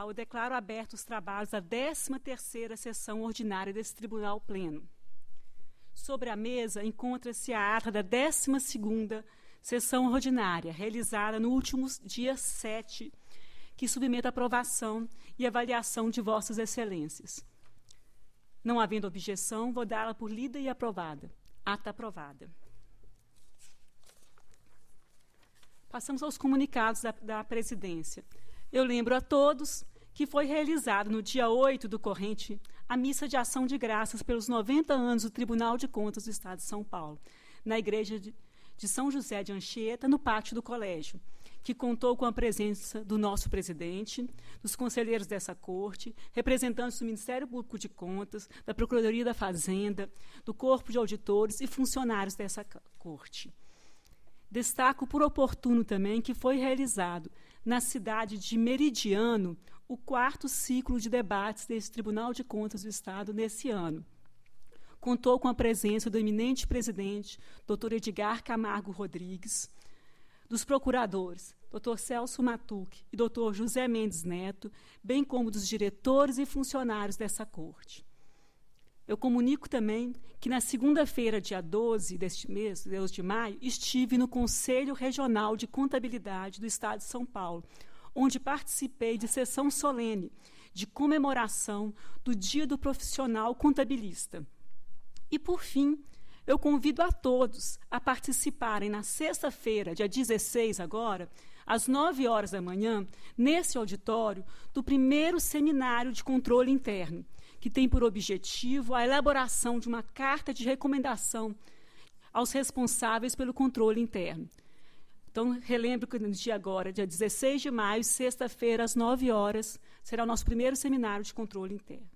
eu declaro abertos os trabalhos da 13ª sessão ordinária desse Tribunal Pleno. Sobre a mesa encontra-se a ata da 12ª sessão ordinária, realizada no último dia 7, que submeto à aprovação e avaliação de Vossas Excelências. Não havendo objeção, vou dá-la por lida e aprovada. Ata aprovada. Passamos aos comunicados da presidência. Eu lembro a todos que foi realizado no dia 8 do corrente a missa de ação de graças pelos 90 anos do Tribunal de Contas do Estado de São Paulo, na igreja de São José de Anchieta, no pátio do colégio, que contou com a presença do nosso presidente, dos conselheiros dessa corte, representantes do Ministério Público de Contas, da Procuradoria da Fazenda, do Corpo de Auditores e funcionários dessa corte. Destaco por oportuno também que foi realizado na cidade de Meridiano o 4º ciclo de debates desse Tribunal de Contas do Estado nesse ano. Contou com a presença do eminente presidente, Dr. Edgar Camargo Rodrigues, dos procuradores, Dr. Celso Matuque e Dr. José Mendes Neto, bem como dos diretores e funcionários dessa corte. Eu comunico também que na segunda-feira, dia 12 deste mês, 12 de maio, estive no Conselho Regional de Contabilidade do Estado de São Paulo, onde participei de sessão solene de comemoração do Dia do Profissional Contabilista. E, por fim, eu convido a todos a participarem na sexta-feira, dia 16 agora, às 9 horas da manhã, nesse auditório, do primeiro seminário de controle interno, que tem por objetivo a elaboração de uma carta de recomendação aos responsáveis pelo controle interno. Então, relembro que no dia agora, dia 16 de maio, sexta-feira, às 9 horas, será o nosso primeiro seminário de controle interno.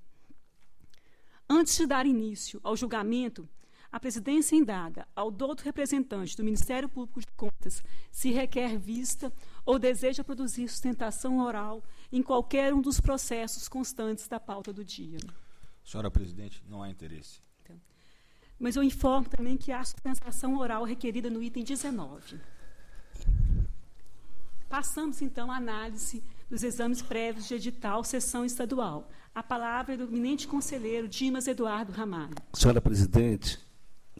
Antes de dar início ao julgamento, a presidência indaga ao douto representante do Ministério Público de Contas se requer vista ou deseja produzir sustentação oral em qualquer um dos processos constantes da pauta do dia. Senhora presidente, não há interesse. Então, mas eu informo também que há sustentação oral requerida no item 19. Passamos, então, à análise dos exames prévios de edital sessão estadual. A palavra é do eminente conselheiro Dimas Eduardo Ramalho. Senhora presidente,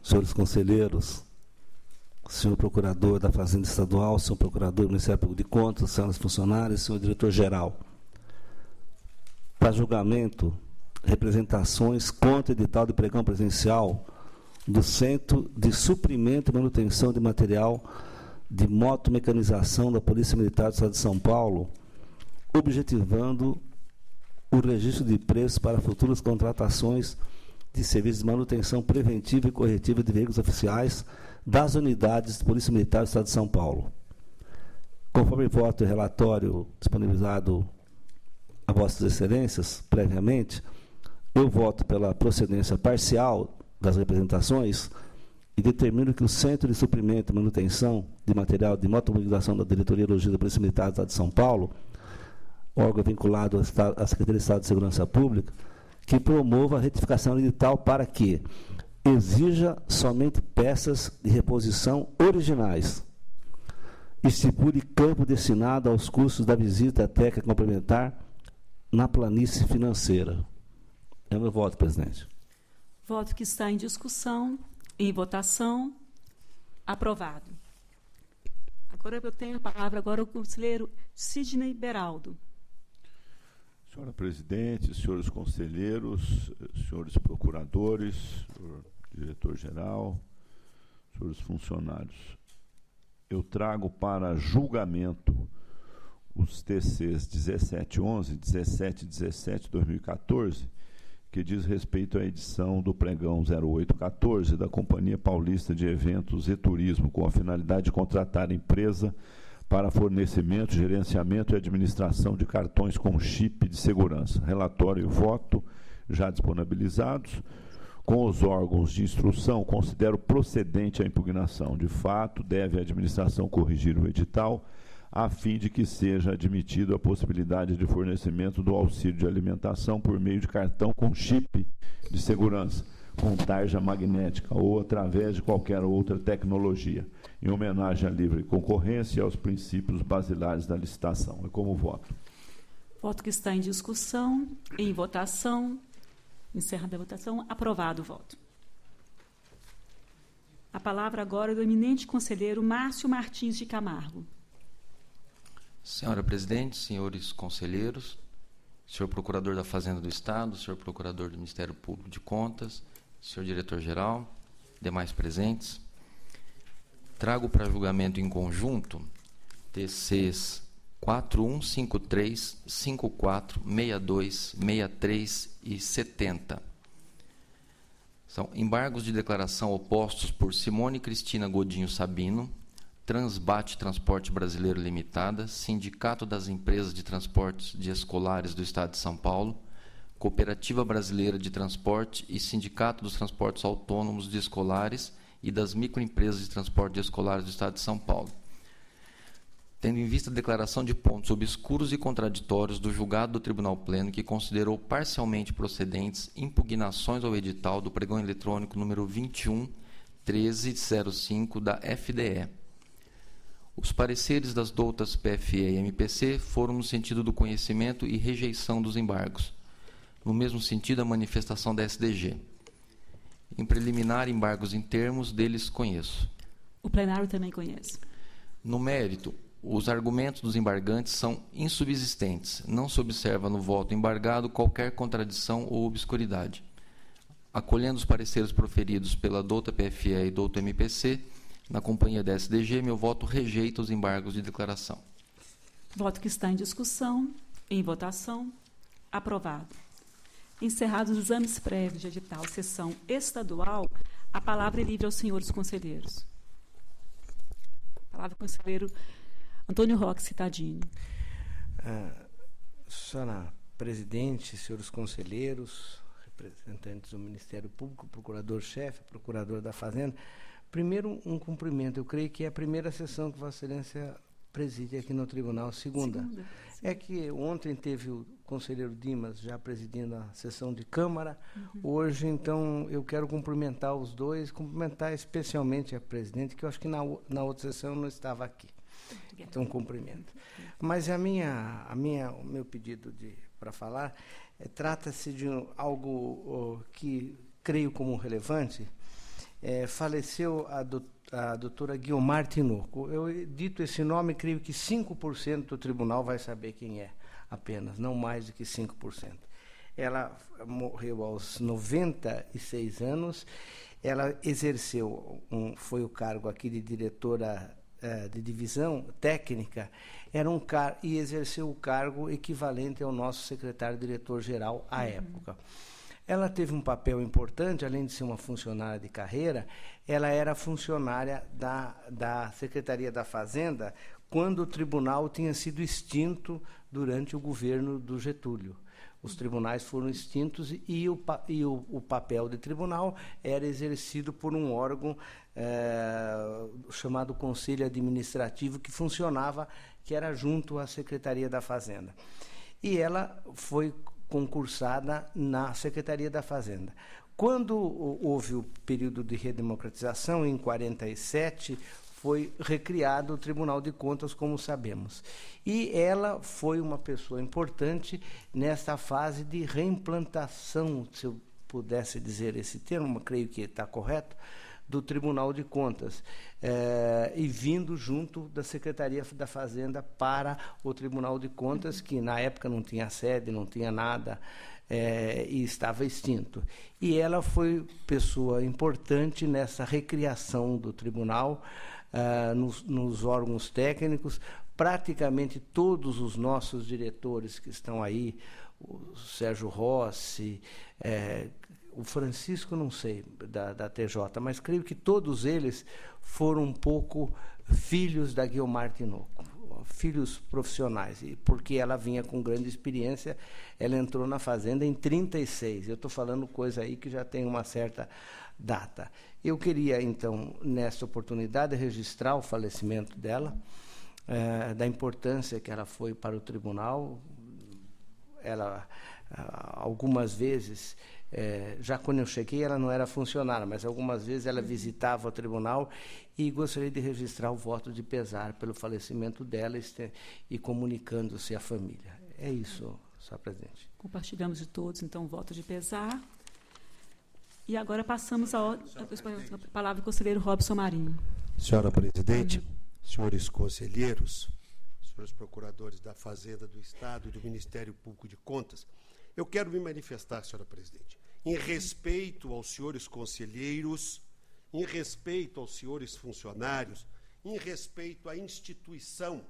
senhores conselheiros, senhor procurador da Fazenda Estadual, senhor procurador do Ministério Público de Contas, senhoras funcionárias, senhor diretor-geral. Para julgamento, representações contra edital de pregão presencial do Centro de Suprimento e Manutenção de Material de Motomecanização da Polícia Militar do Estado de São Paulo, objetivando o registro de preços para futuras contratações de serviços de manutenção preventiva e corretiva de veículos oficiais das unidades de Polícia Militar do Estado de São Paulo. Conforme voto e relatório disponibilizado a Vossas Excelências, previamente, eu voto pela procedência parcial das representações e determino que o Centro de Suprimento e Manutenção de Material de Motomecanização da Diretoria de Logística da Polícia Militar do Estado de São Paulo, órgão vinculado à Secretaria de Estado de Segurança Pública, que promova a retificação edital para que exija somente peças de reposição originais, estipule campo destinado aos custos da visita técnica complementar na planície financeira. É o meu voto, presidente. Voto que está em discussão, em votação, aprovado. Agora eu tenho a palavra agora ao conselheiro Sidney Beraldo. Senhora presidente, senhores conselheiros, senhores procuradores, senhor diretor-geral, senhores funcionários, eu trago para julgamento os TCs 1711, 1717 de 2014, que diz respeito à edição do pregão 0814 da Companhia Paulista de Eventos e Turismo, com a finalidade de contratar empresa para fornecimento, gerenciamento e administração de cartões com chip de segurança. Relatório e voto já disponibilizados. Com os órgãos de instrução, considero procedente a impugnação. De fato, deve a administração corrigir o edital, a fim de que seja admitido a possibilidade de fornecimento do auxílio de alimentação por meio de cartão com chip de segurança, com tarja magnética ou através de qualquer outra tecnologia, em homenagem à livre concorrência e aos princípios basilares da licitação. É como voto. Voto que está em discussão, em votação. Encerrada a votação, aprovado o voto. A palavra agora é do eminente conselheiro Márcio Martins de Camargo. Senhora Presidente, senhores conselheiros, senhor Procurador da Fazenda do Estado, senhor Procurador do Ministério Público de Contas, senhor Diretor-Geral, demais presentes, trago para julgamento em conjunto TCs 4153, 54, 62, 63 e 70. São embargos de declaração opostos por Simone Cristina Godinho Sabino, Transbate Transporte Brasileiro Limitada, Sindicato das Empresas de Transportes de Escolares do Estado de São Paulo, Cooperativa Brasileira de Transporte e Sindicato dos Transportes Autônomos de Escolares e das Microempresas de Transporte de Escolares do Estado de São Paulo. Tendo em vista a declaração de pontos obscuros e contraditórios do julgado do Tribunal Pleno, que considerou parcialmente procedentes impugnações ao edital do pregão eletrônico número 21.1305 da FDE. Os pareceres das doutas PFE e MPC foram no sentido do conhecimento e rejeição dos embargos. No mesmo sentido, a manifestação da SDG. Em preliminar, embargos em termos, deles conheço. O plenário também conhece. No mérito, os argumentos dos embargantes são insubsistentes. Não se observa no voto embargado qualquer contradição ou obscuridade. Acolhendo os pareceres proferidos pela douta PFE e douta MPC, na companhia da SDG, meu voto rejeita os embargos de declaração. Voto que está em discussão, em votação, aprovado. Encerrados os exames prévios de edital, sessão estadual, a palavra é livre aos senhores conselheiros. A palavra ao conselheiro Antônio Roque Cittadini. Senhora Presidente, senhores conselheiros, representantes do Ministério Público, Procurador-Chefe, Procurador da Fazenda, primeiro, um cumprimento. Eu creio que é a primeira sessão que Vossa Excelência preside aqui no Tribunal. Segunda. É que ontem teve o conselheiro Dimas já presidindo a sessão de Câmara. Hoje, então, eu quero cumprimentar os dois, cumprimentar especialmente a presidente, que eu acho que na outra sessão eu não estava aqui. Então, cumprimento. Mas o meu pedido para falar trata-se de algo que creio como relevante. Faleceu a doutora Guiomar Tinoco. Eu dito esse nome, creio que 5% do tribunal vai saber quem é, apenas, não mais do que 5%. Ela morreu aos 96 anos, ela exerceu, foi o cargo aqui de diretora de divisão técnica, e exerceu o cargo equivalente ao nosso secretário-diretor-geral à época. Ela teve um papel importante, além de ser uma funcionária de carreira, ela era funcionária da Secretaria da Fazenda quando o tribunal tinha sido extinto durante o governo do Getúlio. Os tribunais foram extintos e o papel de tribunal era exercido por um órgão chamado Conselho Administrativo, que funcionava, que era junto à Secretaria da Fazenda. E ela foi concursada na Secretaria da Fazenda. Quando houve o período de redemocratização, em 1947, foi recriado o Tribunal de Contas, como sabemos. E ela foi uma pessoa importante nessa fase de reimplantação, se eu pudesse dizer esse termo, creio que está correto, do Tribunal de Contas, e vindo junto da Secretaria da Fazenda para o Tribunal de Contas, que na época não tinha sede, não tinha nada, e estava extinto. E ela foi pessoa importante nessa recriação do tribunal, nos órgãos técnicos. Praticamente todos os nossos diretores que estão aí, o Sérgio Rossi, o Francisco, não sei, da TJ, mas creio que todos eles foram um pouco filhos da Guiomar Tinoco, filhos profissionais, porque ela vinha com grande experiência. Ela entrou na Fazenda em 1936. Eu estou falando coisa aí que já tem uma certa data. Eu queria, então, nesta oportunidade, registrar o falecimento dela, da importância que ela foi para o tribunal. Ela, algumas vezes, já quando eu cheguei, ela não era funcionária, mas algumas vezes ela visitava o tribunal, e gostaria de registrar o voto de pesar pelo falecimento dela e comunicando-se à família. É isso, senhora presidente. Compartilhamos de todos, então, o voto de pesar. E agora passamos a palavra do conselheiro Robson Marinho. Senhora presidente, senhores conselheiros, senhores procuradores da Fazenda do Estado e do Ministério Público de Contas, eu quero me manifestar, senhora presidente, em respeito aos senhores conselheiros, em respeito aos senhores funcionários, em respeito à instituição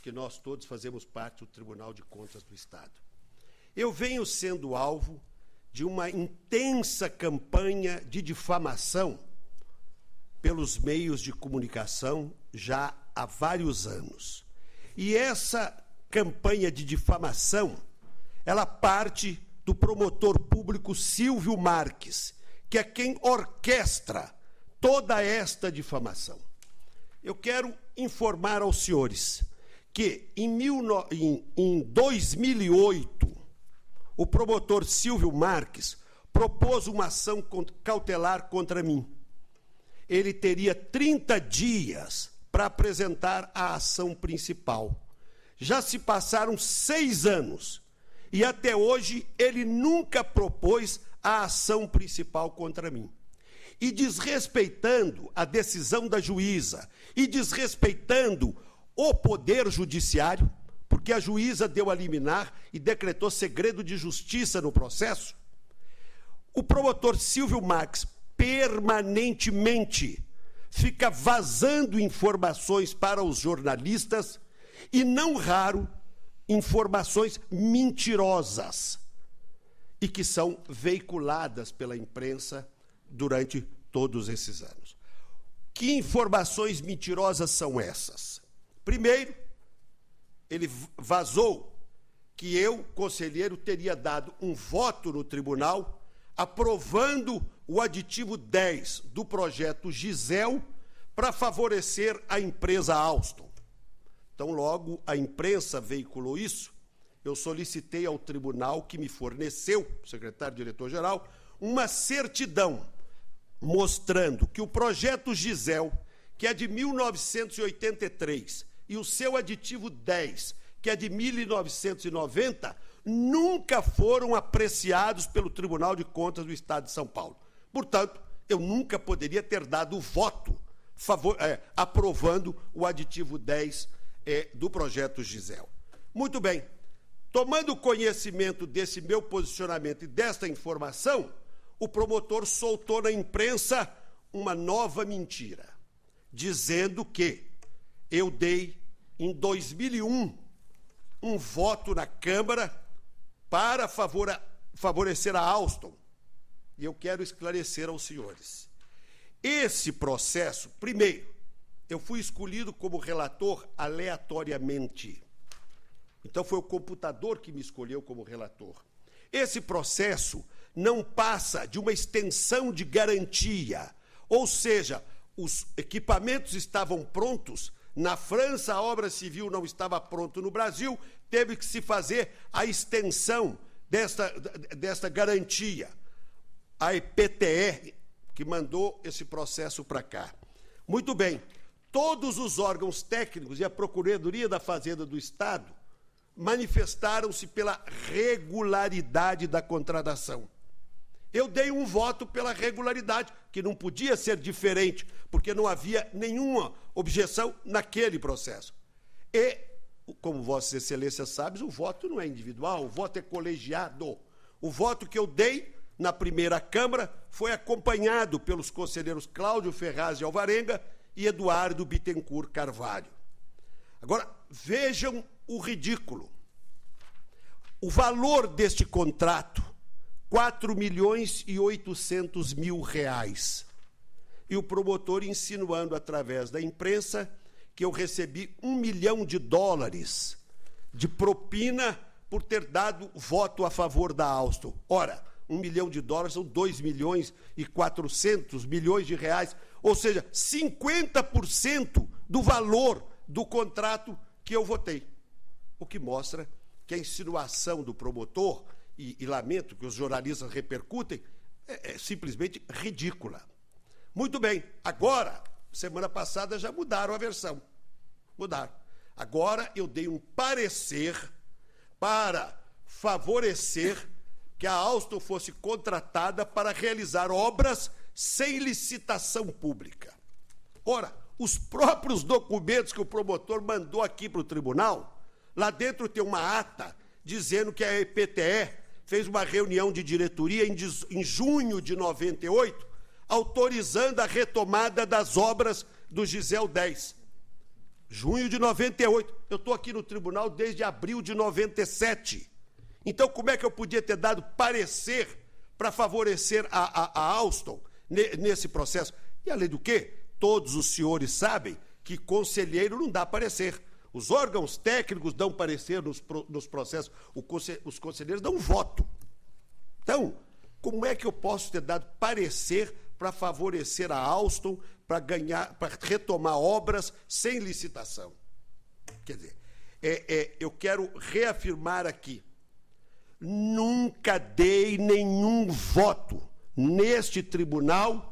que nós todos fazemos parte do Tribunal de Contas do Estado. Eu venho sendo alvo de uma intensa campanha de difamação pelos meios de comunicação já há vários anos. E essa campanha de difamação, ela parte do promotor público Silvio Marques, que é quem orquestra toda esta difamação. Eu quero informar aos senhores que em 2008, o promotor Silvio Marques propôs uma ação cautelar contra mim. Ele teria 30 dias para apresentar a ação principal. Já se passaram 6 anos e até hoje ele nunca propôs a ação principal contra mim. E desrespeitando a decisão da juíza e desrespeitando o Poder Judiciário, porque a juíza deu a liminar e decretou segredo de justiça no processo, o promotor Silvio Marques permanentemente fica vazando informações para os jornalistas e, não raro, informações mentirosas e que são veiculadas pela imprensa durante todos esses anos. Que informações mentirosas são essas? Primeiro, ele vazou que eu, conselheiro, teria dado um voto no tribunal aprovando o aditivo 10 do projeto Gisel para favorecer a empresa Alstom. Então, logo a imprensa veiculou isso, eu solicitei ao tribunal que me forneceu, o secretário-diretor-geral, uma certidão mostrando que o projeto Gisel, que é de 1983, e o seu aditivo 10, que é de 1990, nunca foram apreciados pelo Tribunal de Contas do Estado de São Paulo. Portanto, eu nunca poderia ter dado voto aprovando o aditivo 10 do projeto Gisel. Muito bem. Tomando conhecimento desse meu posicionamento e desta informação, o promotor soltou na imprensa uma nova mentira, dizendo que eu dei, em 2001, um voto na Câmara para favorecer a Alstom. E eu quero esclarecer aos senhores. Esse processo, primeiro, eu fui escolhido como relator aleatoriamente. Então, foi o computador que me escolheu como relator. Esse processo não passa de uma extensão de garantia, ou seja, os equipamentos estavam prontos. Na França, a obra civil não estava pronta no Brasil, teve que se fazer a extensão desta garantia. A EPTE, que mandou esse processo para cá. Muito bem, todos os órgãos técnicos e a Procuradoria da Fazenda do Estado manifestaram-se pela regularidade da contratação. Eu dei um voto pela regularidade, que não podia ser diferente, porque não havia nenhuma objeção naquele processo. E, como Vossa Excelência sabe, o voto não é individual, o voto é colegiado. O voto que eu dei na primeira Câmara foi acompanhado pelos conselheiros Cláudio Ferraz de Alvarenga e Eduardo Bittencourt Carvalho. Agora, vejam o ridículo. O valor deste contrato, R$4.800.000. E o promotor insinuando através da imprensa que eu recebi $1 milhão de propina por ter dado voto a favor da Alstom. Ora, $1 milhão são R$2.400.000.000, ou seja, 50% do valor do contrato que eu votei. O que mostra que a insinuação do promotor, e lamento que os jornalistas repercutem, é simplesmente ridícula. Muito bem, agora, semana passada já mudaram a versão. Mudaram. Agora eu dei um parecer para favorecer que a Alstom fosse contratada para realizar obras sem licitação pública. Ora, os próprios documentos que o promotor mandou aqui para o tribunal, lá dentro tem uma ata dizendo que a EPTE fez uma reunião de diretoria em junho de 98, autorizando a retomada das obras do Gisel 10. Junho de 98. Eu estou aqui no tribunal desde abril de 97. Então, como é que eu podia ter dado parecer para favorecer a Alstom nesse processo? E, além do quê, todos os senhores sabem que conselheiro não dá parecer. Os órgãos técnicos dão parecer nos processos, os conselheiros dão voto. Então, como é que eu posso ter dado parecer para favorecer a Alstom, para retomar obras sem licitação? Quer dizer, eu quero reafirmar aqui, nunca dei nenhum voto neste tribunal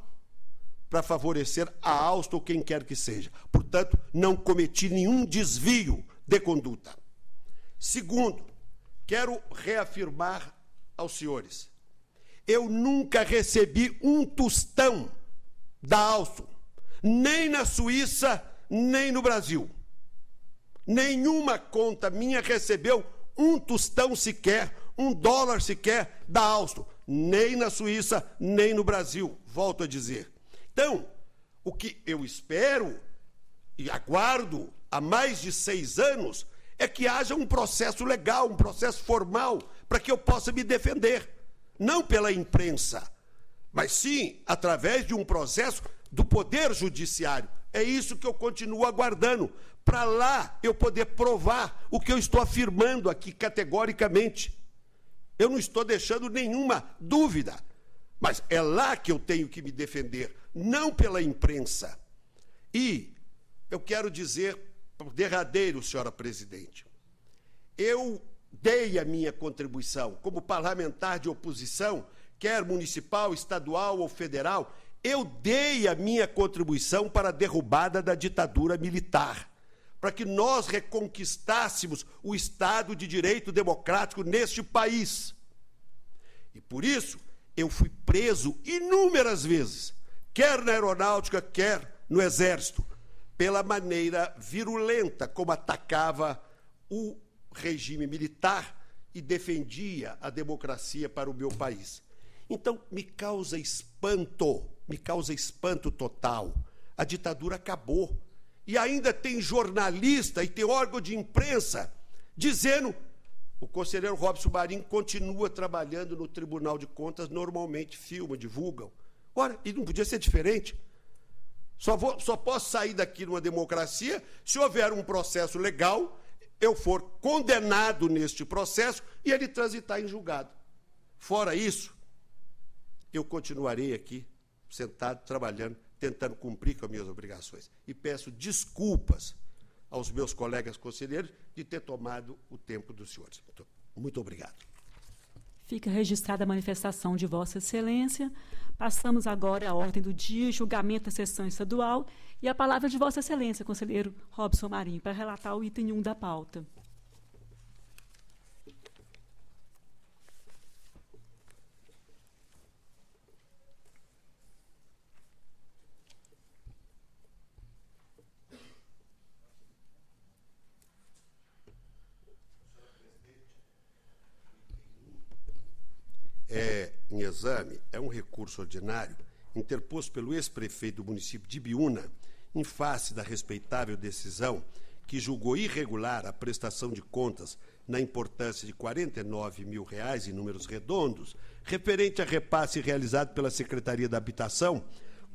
para favorecer a Alstom, quem quer que seja. Portanto, não cometi nenhum desvio de conduta. Segundo, quero reafirmar aos senhores, eu nunca recebi um tostão da Alstom, nem na Suíça, nem no Brasil. Nenhuma conta minha recebeu um tostão sequer, $1 sequer da Alstom, nem na Suíça, nem no Brasil, volto a dizer. Então, o que eu espero e aguardo há mais de 6 anos é que haja um processo legal, um processo formal, para que eu possa me defender. Não pela imprensa, mas sim através de um processo do Poder Judiciário. É isso que eu continuo aguardando, para lá eu poder provar o que eu estou afirmando aqui categoricamente. Eu não estou deixando nenhuma dúvida, mas é lá que eu tenho que me defender, não pela imprensa. E eu quero dizer, por derradeiro, senhora presidente, eu dei a minha contribuição como parlamentar de oposição, quer municipal, estadual ou federal, eu dei a minha contribuição para a derrubada da ditadura militar, para que nós reconquistássemos o Estado de Direito democrático neste país. E por isso, eu fui preso inúmeras vezes, quer na aeronáutica, quer no Exército, pela maneira virulenta como atacava o regime militar e defendia a democracia para o meu país. Então, me causa espanto total. A ditadura acabou. E ainda tem jornalista e tem órgão de imprensa dizendo o conselheiro Robson Marinho continua trabalhando no Tribunal de Contas, normalmente filmam, divulgam. Ora, e não podia ser diferente. Só posso sair daqui numa democracia se houver um processo legal, eu for condenado neste processo e ele transitar em julgado. Fora isso, eu continuarei aqui, sentado, trabalhando, tentando cumprir com as minhas obrigações. E peço desculpas aos meus colegas conselheiros de ter tomado o tempo dos senhores. Muito obrigado. Fica registrada a manifestação de Vossa Excelência. Passamos agora à ordem do dia, julgamento da sessão estadual, e a palavra de Vossa Excelência, conselheiro Robson Marinho, para relatar o item 1 da pauta. Em exame, é um recurso ordinário interposto pelo ex-prefeito do município de Ibiúna, em face da respeitável decisão que julgou irregular a prestação de contas na importância de R$49 mil em números redondos, referente a repasse realizado pela Secretaria da Habitação,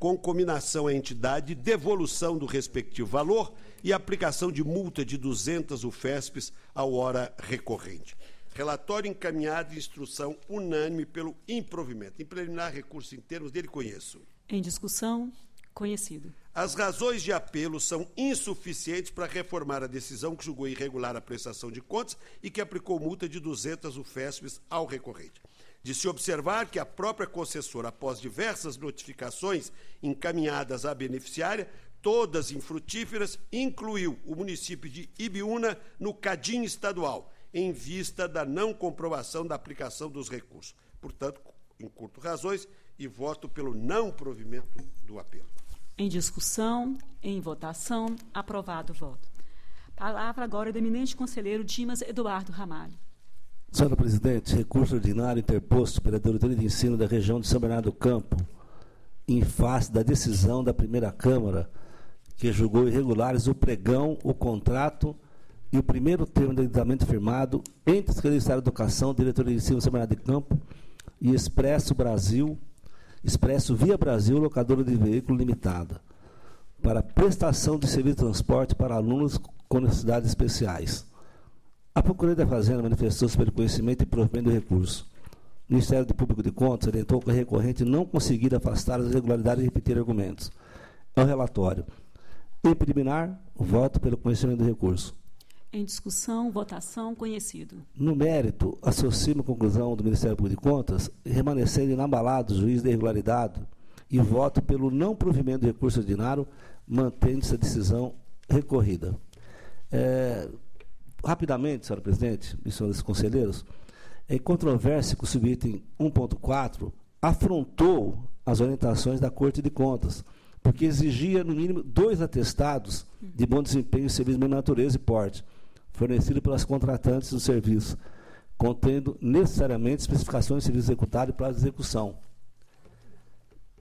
com cominação à entidade, devolução do respectivo valor e aplicação de multa de 200 UFESPs ao hora recorrente. Relatório encaminhado e instrução unânime pelo improvimento. Em preliminar, recurso em termos dele, conheço. Em discussão, conhecido. As razões de apelo são insuficientes para reformar a decisão que julgou irregular a prestação de contas e que aplicou multa de 200 UFESPs ao recorrente. De se observar que a própria concessora, após diversas notificações encaminhadas à beneficiária, todas infrutíferas, incluiu o município de Ibiúna no CADIM estadual, em vista da não comprovação da aplicação dos recursos. Portanto, encurto razões e voto pelo não provimento do apelo. Em discussão, em votação, aprovado o voto. Palavra agora do eminente conselheiro Dimas Eduardo Ramalho. Senhora Presidente, recurso ordinário interposto pela Diretoria de Ensino da região de São Bernardo do Campo, em face da decisão da primeira Câmara, que julgou irregulares o pregão, o contrato e o primeiro termo de endividamento firmado entre a Secretaria de Estado da Educação, Diretoria de Ensino de São Bernardo do Campo e Expresso Via Brasil, locadora de veículo limitada, para prestação de serviço de transporte para alunos com necessidades especiais. A Procuradoria da Fazenda manifestou-se pelo conhecimento e provimento do recurso. O Ministério Público de Contas orientou que a recorrente não conseguir afastar as irregularidades e repetir argumentos. É o relatório. Em preliminar, voto pelo conhecimento do recurso. Em discussão, votação, conhecido. No mérito, associo-me à conclusão do Ministério Público de Contas, remanescendo inabalado o juiz da irregularidade e voto pelo não provimento do recurso ordinário, mantendo-se a decisão recorrida. Rapidamente, senhora Presidente e senhores conselheiros, em controvérsia com o subitem 1.4, afrontou as orientações da Corte de Contas, porque exigia, no mínimo, 2 atestados de bom desempenho em serviço de mesma natureza e porte, fornecido pelas contratantes do serviço, contendo necessariamente especificações de serviço executado e prazo de execução.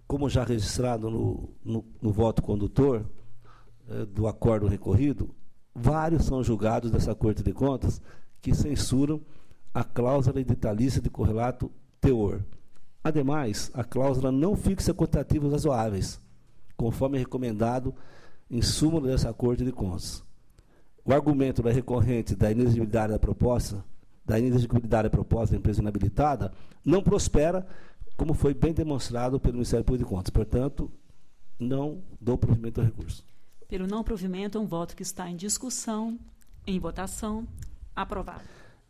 Como já registrado no voto condutor do acordo recorrido, vários são julgados dessa Corte de Contas que censuram a cláusula editalícia de correlato teor. Ademais, a cláusula não fixa quantitativos razoáveis, conforme recomendado em súmula dessa Corte de Contas. O argumento da recorrente da inexigibilidade da proposta da empresa inabilitada não prospera, como foi bem demonstrado pelo Ministério Público de Contas. Portanto, não dou provimento ao recurso. Pelo não provimento, um voto que está em discussão, em votação, aprovado.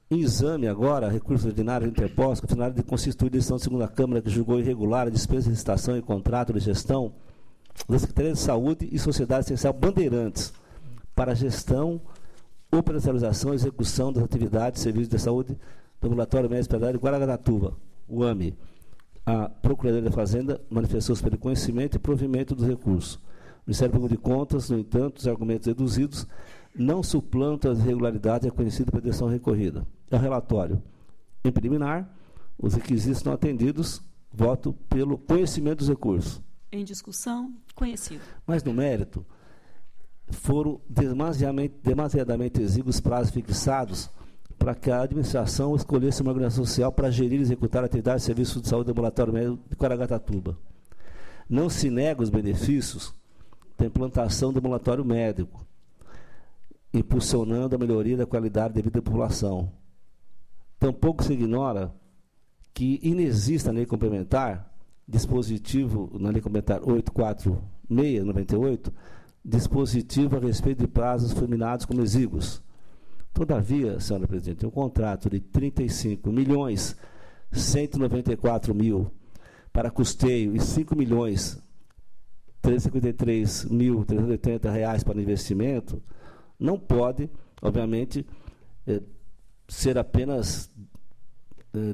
Em exame agora, recurso ordinário interposto, com a finalidade de constituir a decisão da segunda Câmara que julgou irregular a dispensa de licitação e contrato de gestão da Secretaria de Saúde e Sociedade Essencial Bandeirantes para a gestão, operacionalização e execução das atividades de serviço de saúde do Ambulatório Médico Hospitalar de Guaragatatuba, o AME. A Procuradoria da Fazenda manifestou-se pelo conhecimento e provimento dos recursos. O Ministério Público de Contas, no entanto, os argumentos deduzidos não suplantam as irregularidades reconhecidas pela direção recorrida. É o relatório. Em preliminar, os requisitos não atendidos, voto pelo conhecimento dos recursos. Em discussão, conhecido. Mas, no mérito, foram demasiadamente exíguos prazos fixados para que a administração escolhesse uma organização social para gerir e executar atividades de serviço de saúde do Ambulatório Médico de Guaragatatuba. Não se nega os benefícios da implantação do ambulatório médico, impulsionando a melhoria da qualidade de vida da população. Tampouco se ignora que inexiste na lei complementar, dispositivo na lei complementar 846/98, dispositivo a respeito de prazos fulminados como exíguos. Todavia, senhora Presidente, um contrato de 35.194.000 para custeio e 5.353.380 reais para investimento não pode, obviamente, ser apenas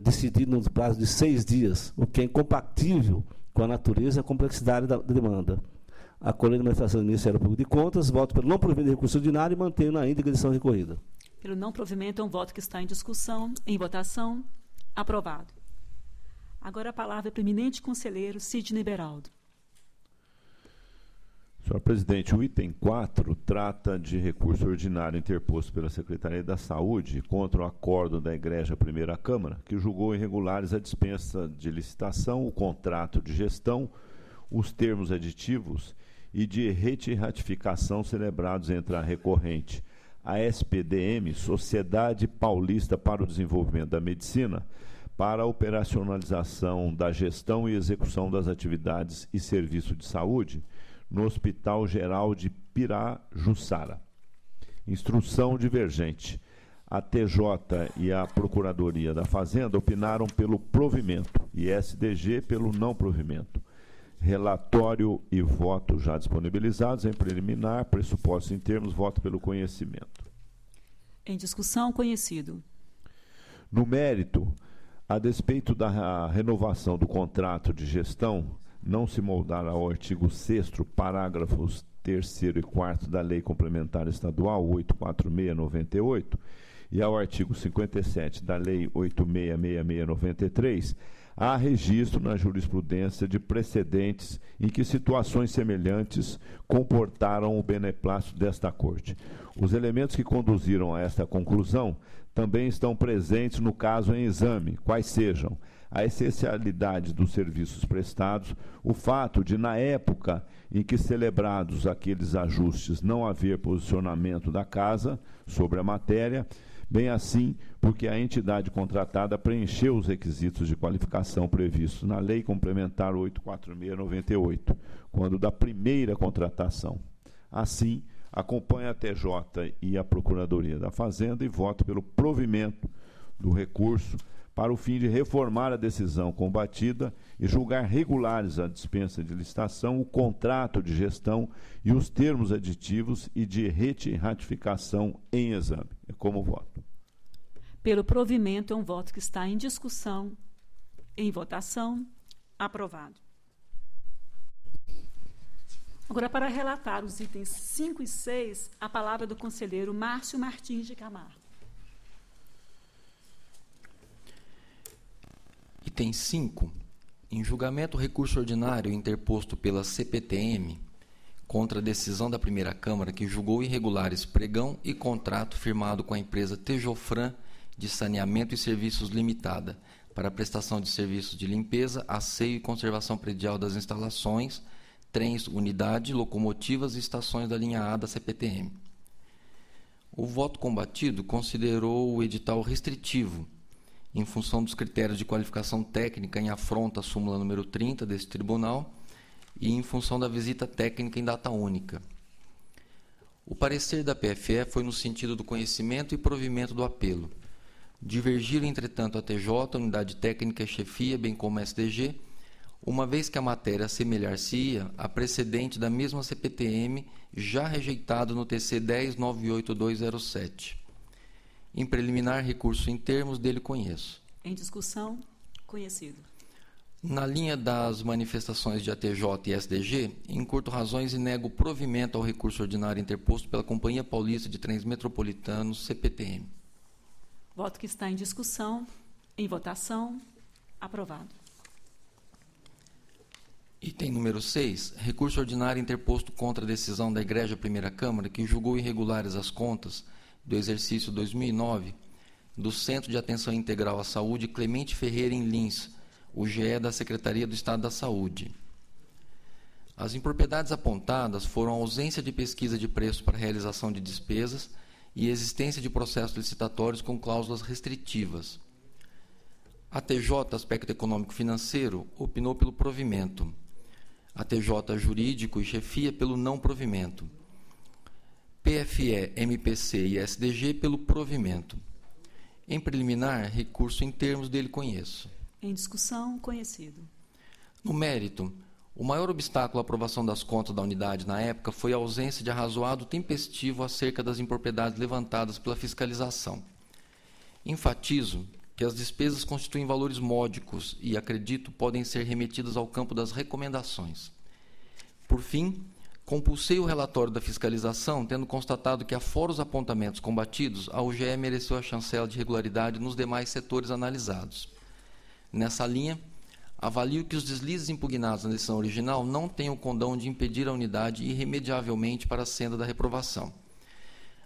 decidido no prazo de 6 dias, o que é incompatível com a natureza e a complexidade da demanda. Acolhendo a administração do Ministério Público de Contas, voto pelo não provimento de recurso ordinário e mantendo ainda a decisão recorrida. Pelo não provimento, é um voto que está em discussão, em votação, aprovado. Agora a palavra é para o eminente conselheiro Sidney Beraldo. Senhor Presidente, o item 4 trata de recurso ordinário interposto pela Secretaria da Saúde contra o acordo da Igreja Primeira Câmara, que julgou irregulares a dispensa de licitação, o contrato de gestão, os termos aditivos e de retificação celebrados entre a recorrente, a SPDM, Sociedade Paulista para o Desenvolvimento da Medicina, para a operacionalização da gestão e execução das atividades e serviços de saúde no Hospital Geral de Pirajussara. Instrução divergente. A TJ e a Procuradoria da Fazenda opinaram pelo provimento e SDG pelo não provimento. Relatório e voto já disponibilizados. Em preliminar, pressupostos em termos, voto pelo conhecimento. Em discussão, conhecido. No mérito, a despeito da renovação do contrato de gestão, não se moldar ao artigo 6º, parágrafos 3º e 4º da Lei Complementar Estadual 846/98 e ao artigo 57 da Lei 8666/93, há registro na jurisprudência de precedentes em que situações semelhantes comportaram o beneplácito desta Corte. Os elementos que conduziram a esta conclusão também estão presentes no caso em exame, quais sejam a essencialidade dos serviços prestados, o fato de, na época em que celebrados aqueles ajustes, não haver posicionamento da Casa sobre a matéria, bem assim porque a entidade contratada preencheu os requisitos de qualificação previstos na Lei Complementar 846/98, quando da primeira contratação. Assim, acompanha a TJ e a Procuradoria da Fazenda e voto pelo provimento do recurso para o fim de reformar a decisão combatida e julgar regulares a dispensa de licitação, o contrato de gestão e os termos aditivos e de ratificação em exame. É como voto. Pelo provimento, é um voto que está em discussão, em votação, aprovado. Agora, para relatar os itens 5 e 6, a palavra do conselheiro Márcio Martins de Camargo. Item 5. Em julgamento, o recurso ordinário interposto pela CPTM contra a decisão da primeira Câmara que julgou irregulares pregão e contrato firmado com a empresa Tejofran de Saneamento e Serviços Limitada para a prestação de serviços de limpeza, asseio e conservação predial das instalações, trens, unidade, locomotivas e estações da linha A da CPTM. O voto combatido considerou o edital restritivo, em função dos critérios de qualificação técnica em afronta à súmula número 30 deste tribunal e em função da visita técnica em data única. O parecer da PFE foi no sentido do conhecimento e provimento do apelo. Divergiram, entretanto, a TJ, Unidade Técnica e Chefia, bem como a SDG, uma vez que a matéria assemelhar-se-ia a precedente da mesma CPTM, já rejeitado no TC 10.98207. Em preliminar, recurso em termos dele conheço. Em discussão, conhecido. Na linha das manifestações de ATJ e SDG, encurto razões e nego provimento ao recurso ordinário interposto pela Companhia Paulista de Trens Metropolitanos, CPTM. Voto que está em discussão, em votação, aprovado. Item número 6. Recurso ordinário interposto contra a decisão da Egrégia Primeira Câmara que julgou irregulares as contas do exercício 2009 do Centro de Atenção Integral à Saúde Clemente Ferreira em Lins, o GE da Secretaria do Estado da Saúde. As impropriedades apontadas foram a ausência de pesquisa de preço para realização de despesas e existência de processos licitatórios com cláusulas restritivas. A TJ, aspecto econômico-financeiro, opinou pelo provimento. A TJ, jurídico e chefia, pelo não provimento. PFE, MPC e SDG pelo provimento. Em preliminar, recurso em termos dele conheço. Em discussão, conhecido. No mérito, o maior obstáculo à aprovação das contas da unidade na época foi a ausência de arrazoado tempestivo acerca das impropriedades levantadas pela fiscalização. Enfatizo que as despesas constituem valores módicos e, acredito, podem ser remetidas ao campo das recomendações. Por fim, compulsei o relatório da fiscalização, tendo constatado que, afora os apontamentos combatidos, a UGE mereceu a chancela de regularidade nos demais setores analisados. Nessa linha, avalio que os deslizes impugnados na decisão original não têm o condão de impedir a unidade irremediavelmente para a senda da reprovação.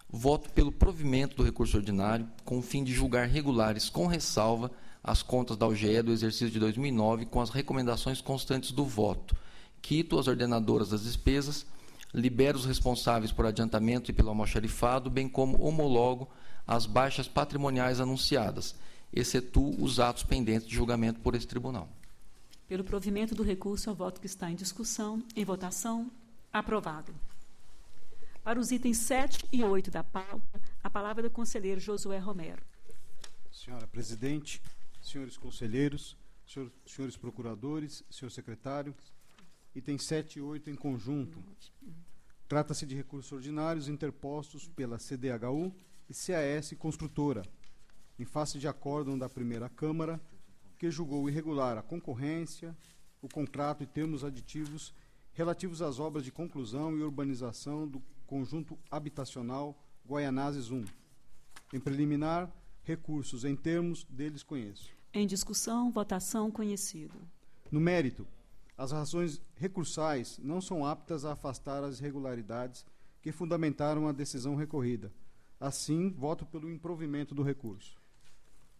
Voto pelo provimento do recurso ordinário, com o fim de julgar regulares com ressalva as contas da UGE do exercício de 2009 com as recomendações constantes do voto. Quito as ordenadoras das despesas, libero os responsáveis por adiantamento e pelo almoxarifado, bem como homologo as baixas patrimoniais anunciadas, excetuo os atos pendentes de julgamento por esse tribunal. Pelo provimento do recurso, é o voto que está em discussão, em votação, aprovado. Para os itens 7 e 8 da pauta, a palavra é do conselheiro Josué Romero. Senhora Presidente, senhores conselheiros, senhores procuradores, senhor secretário, itens 7 e 8 em conjunto. Trata-se de recursos ordinários interpostos pela CDHU e CAS Construtora, em face de acórdão da primeira Câmara, que julgou irregular a concorrência, o contrato e termos aditivos relativos às obras de conclusão e urbanização do conjunto habitacional Guaianazes 1. Em preliminar, recursos em termos deles conheço. Em discussão, votação, conhecido. No mérito, as razões recursais não são aptas a afastar as irregularidades que fundamentaram a decisão recorrida. Assim, voto pelo improvimento do recurso.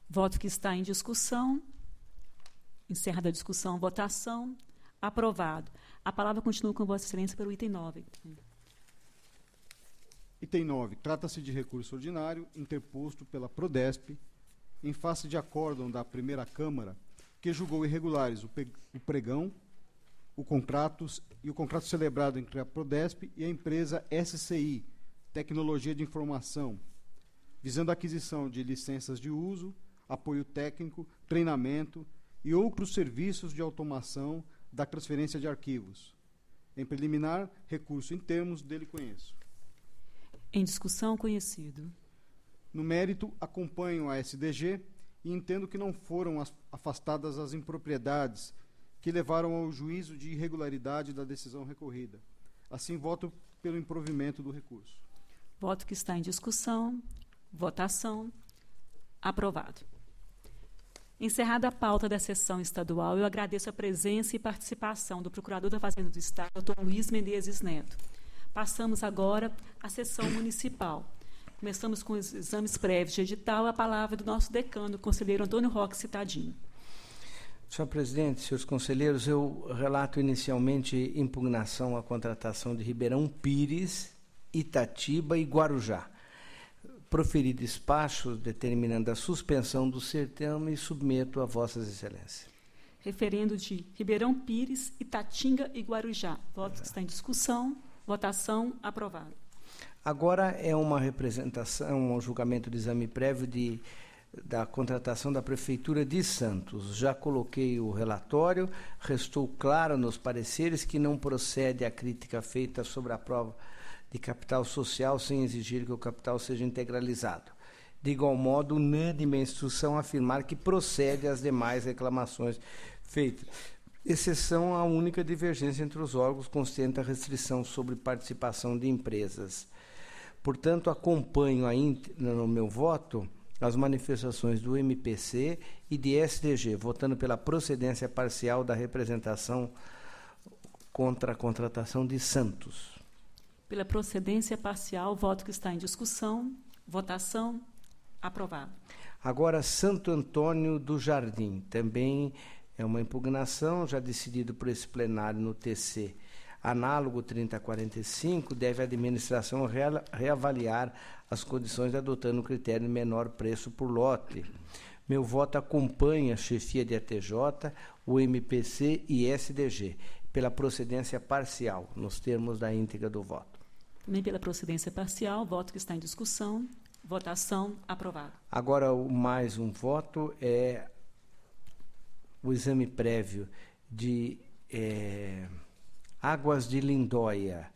Voto que está em discussão. Encerrada a discussão, votação. Aprovado. A palavra continua com Vossa Excelência pelo item 9. Item 9. Trata-se de recurso ordinário interposto pela Prodesp em face de acórdão da primeira Câmara que julgou irregulares o pregão, o contrato celebrado entre a Prodesp e a empresa SCI, Tecnologia de Informação, visando a aquisição de licenças de uso, apoio técnico, treinamento e outros serviços de automação da transferência de arquivos. Em preliminar, recurso em termos dele conheço. Em discussão, conhecido. No mérito, acompanho a SDG e entendo que não foram afastadas as impropriedades que levaram ao juízo de irregularidade da decisão recorrida. Assim, voto pelo improvimento do recurso. Voto que está em discussão. Votação. Aprovado. Encerrada a pauta da sessão estadual, eu agradeço a presença e participação do Procurador da Fazenda do Estado, Dr. Luiz Menezes Neto. Passamos agora à sessão municipal. Começamos com os exames prévios de edital. A palavra do nosso decano, o conselheiro Antônio Roque Citadini. Senhor presidente, senhores conselheiros, eu relato inicialmente impugnação à contratação de Ribeirão Pires, Itatiba e Guarujá. Proferi despacho determinando a suspensão do certame e submeto a Vossas Excelências. Referendo de Ribeirão Pires, Itatinga e Guarujá. Voto que está em discussão. Votação. Aprovado. Agora é uma representação, um julgamento de exame prévio da contratação da Prefeitura de Santos. Já coloquei o relatório, restou claro nos pareceres que não procede a crítica feita sobre a prova de capital social sem exigir que o capital seja integralizado. De igual modo, unânime a instrução a afirmar que procede às demais reclamações feitas. Exceção à única divergência entre os órgãos consistente a restrição sobre participação de empresas. Portanto, acompanho no meu voto as manifestações do MPC e de SDG, votando pela procedência parcial da representação contra a contratação de Santos. Pela procedência parcial, voto que está em discussão. Votação. Aprovado. Agora, Santo Antônio do Jardim. Também é uma impugnação, já decidido por esse plenário no TC. Análogo 3045, deve a administração reavaliar as condições adotando o critério de menor preço por lote. Meu voto acompanha a chefia de ATJ, o MPC e SDG, pela procedência parcial, nos termos da íntegra do voto. Também pela procedência parcial, voto que está em discussão. Votação. Aprovado. Agora, mais um voto é o exame prévio de Águas de Lindóia.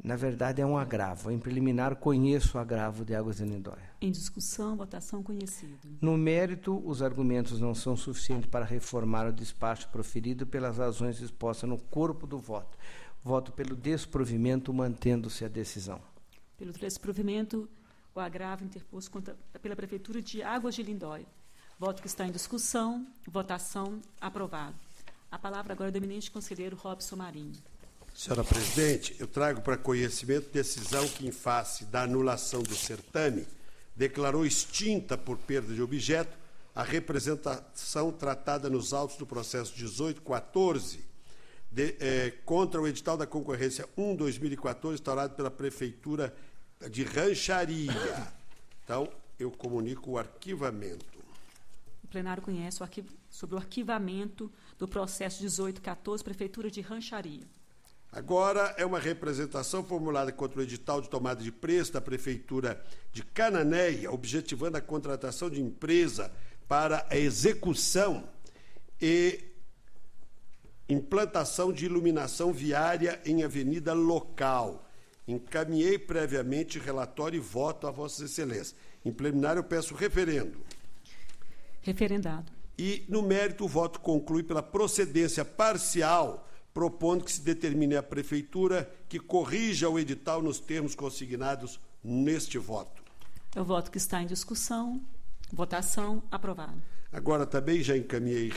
Na verdade, é um agravo. Em preliminar, conheço o agravo de Águas de Lindóia. Em discussão, votação conhecido. No mérito, os argumentos não são suficientes para reformar o despacho proferido pelas razões expostas no corpo do voto. Voto pelo desprovimento, mantendo-se a decisão. Pelo desprovimento, o agravo interposto pela Prefeitura de Águas de Lindóia. Voto que está em discussão. Votação. Aprovado. A palavra agora é do eminente conselheiro Robson Marinho. Senhora presidente, eu trago para conhecimento decisão que, em face da anulação do certame, declarou extinta por perda de objeto a representação tratada nos autos do processo 1814 contra o edital da concorrência 1/2014 instaurado pela Prefeitura de Rancharia. Então, eu comunico o arquivamento. O plenário conhece sobre o arquivamento do processo 1814, Prefeitura de Rancharia. Agora é uma representação formulada contra o edital de tomada de preço da Prefeitura de Cananéia, objetivando a contratação de empresa para a execução e implantação de iluminação viária em avenida local, encaminhei previamente relatório e voto a Vossas Excelências. Em plenário, eu peço referendo. Referendado. E, no mérito, o voto conclui pela procedência parcial, propondo que se determine à Prefeitura que corrija o edital nos termos consignados neste voto. É o voto que está em discussão. Votação. Aprovado. Agora, também já encaminhei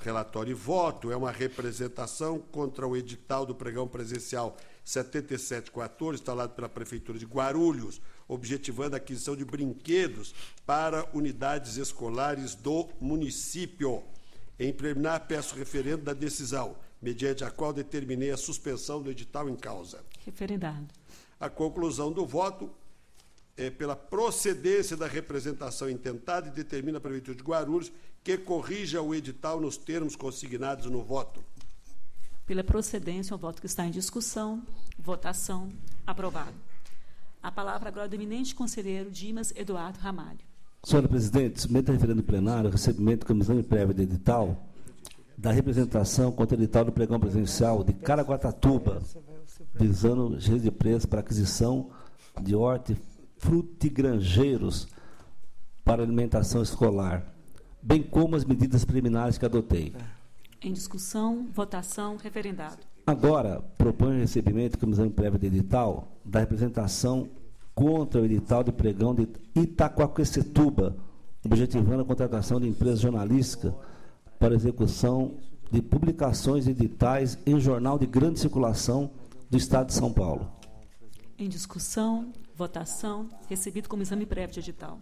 relatório e voto. É uma representação contra o edital do pregão presencial 7714, instalado pela Prefeitura de Guarulhos, objetivando a aquisição de brinquedos para unidades escolares do município. Em preliminar, peço referendo da decisão, mediante a qual determinei a suspensão do edital em causa. Referendado. A conclusão do voto é pela procedência da representação intentada e determina a Prefeitura de Guarulhos que corrija o edital nos termos consignados no voto. Pela procedência, o voto que está em discussão. Votação. Aprovado. A palavra agora do eminente conselheiro Dimas Eduardo Ramalho. Senhora presidente, submete a referendo plenário o recebimento de comissão prévia de edital da representação contra o edital do pregão presencial de Caraguatatuba, visando regime de preço para aquisição de hortifrutigranjeiros para alimentação escolar, bem como as medidas preliminares que adotei. Em discussão, votação, referendado. Agora, proponho o recebimento de comissão prévia de edital da representação contra o edital de pregão de Itaquaquecetuba, objetivando a contratação de empresa jornalística para execução de publicações e editais em jornal de grande circulação do Estado de São Paulo. Em discussão, votação, recebido como exame prévio de edital.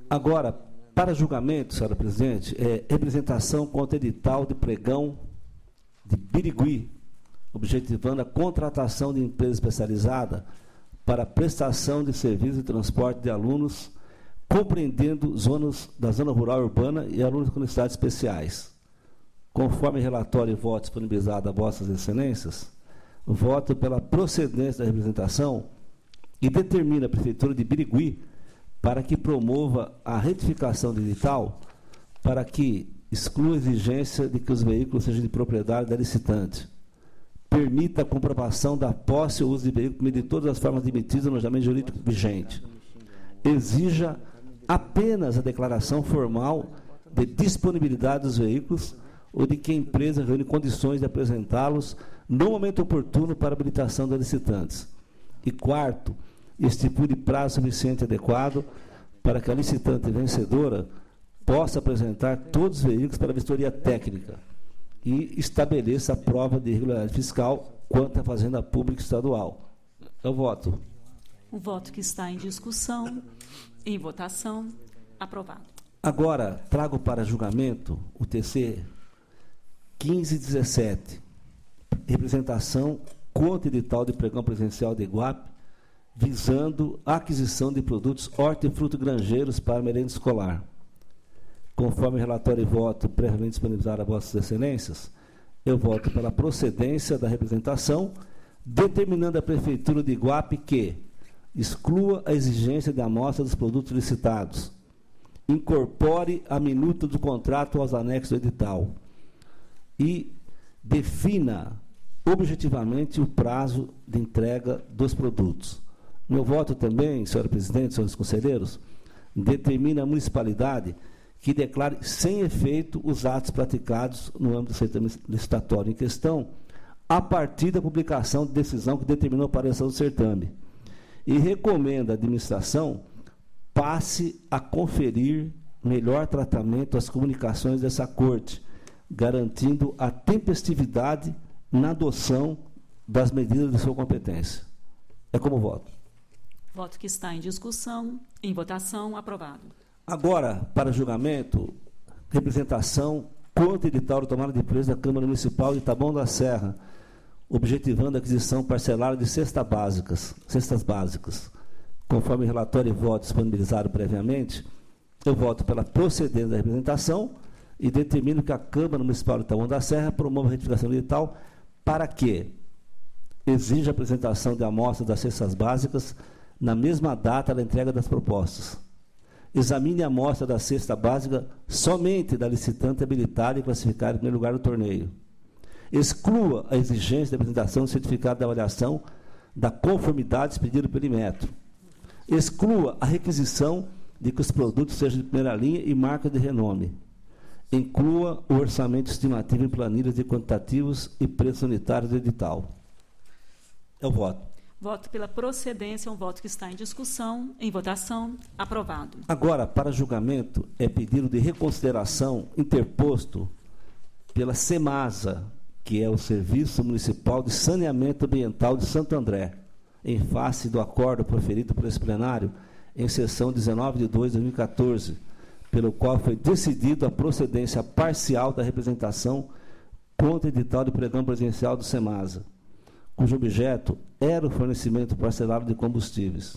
Agora, para julgamento, senhora presidente, representação contra edital de pregão de Birigui, objetivando a contratação de empresa especializada para prestação de serviço de transporte de alunos, compreendendo zonas da zona rural e urbana e alunos com necessidades especiais. Conforme relatório e voto disponibilizado a Vossas Excelências, voto pela procedência da representação e determina a Prefeitura de Birigui para que promova a retificação do edital para que exclua a exigência de que os veículos sejam de propriedade da licitante, permita a comprovação da posse ou uso de veículo de todas as formas admitidas no ordenamento jurídico vigente, exija apenas a declaração formal de disponibilidade dos veículos ou de que a empresa reúne condições de apresentá-los no momento oportuno para habilitação das licitantes. E quarto, estipule prazo suficiente e adequado para que a licitante vencedora possa apresentar todos os veículos para a vistoria técnica e estabeleça a prova de irregularidade fiscal quanto à Fazenda Pública Estadual. Eu voto. O voto que está em discussão, em votação, aprovado. Agora, trago para julgamento o TC 1517, representação contra edital de pregão presencial de Iguape, visando a aquisição de produtos hortifrutigranjeiros para merenda escolar. Conforme relatório e voto previamente disponibilizado a Vossas Excelências, eu voto pela procedência da representação, determinando a Prefeitura de Iguape que exclua a exigência de amostra dos produtos licitados, incorpore a minuta do contrato aos anexos do edital e defina objetivamente o prazo de entrega dos produtos. Meu voto também, senhora presidente, senhores conselheiros, determina a municipalidade que declare sem efeito os atos praticados no âmbito do certame licitatório em questão, a partir da publicação de decisão que determinou a aparição do certame. E recomenda à administração passe a conferir melhor tratamento às comunicações dessa corte, garantindo a tempestividade na adoção das medidas de sua competência. É como voto. Voto que está em discussão, em votação, aprovado. Agora, para julgamento, representação contra edital de tomada de preço da Câmara Municipal de Taboão da Serra, objetivando a aquisição parcelada de cestas básicas. Conforme relatório e voto disponibilizado previamente, eu voto pela procedência da representação e determino que a Câmara Municipal de Taboão da Serra promova a retificação do edital para que exija a apresentação de amostras das cestas básicas na mesma data da entrega das propostas. Examine a amostra da cesta básica somente da licitante habilitada e classificada em primeiro lugar no torneio. exclua a exigência de apresentação do certificado de avaliação da conformidade expedido pelo Inmetro. Exclua a requisição de que os produtos sejam de primeira linha e marca de renome. Inclua o orçamento estimativo em planilhas de quantitativos e preços unitários do edital. Eu voto. Voto pela procedência, um voto que está em discussão, em votação, aprovado. Agora, para julgamento, é pedido de reconsideração interposto pela SEMASA, que é o Serviço Municipal de Saneamento Ambiental de Santo André, em face do acordo proferido por esse plenário em sessão 19 de 2 de 2014, pelo qual foi decidido a procedência parcial da representação contra o edital de pregão presidencial do SEMASA, cujo objeto era o fornecimento parcelado de combustíveis.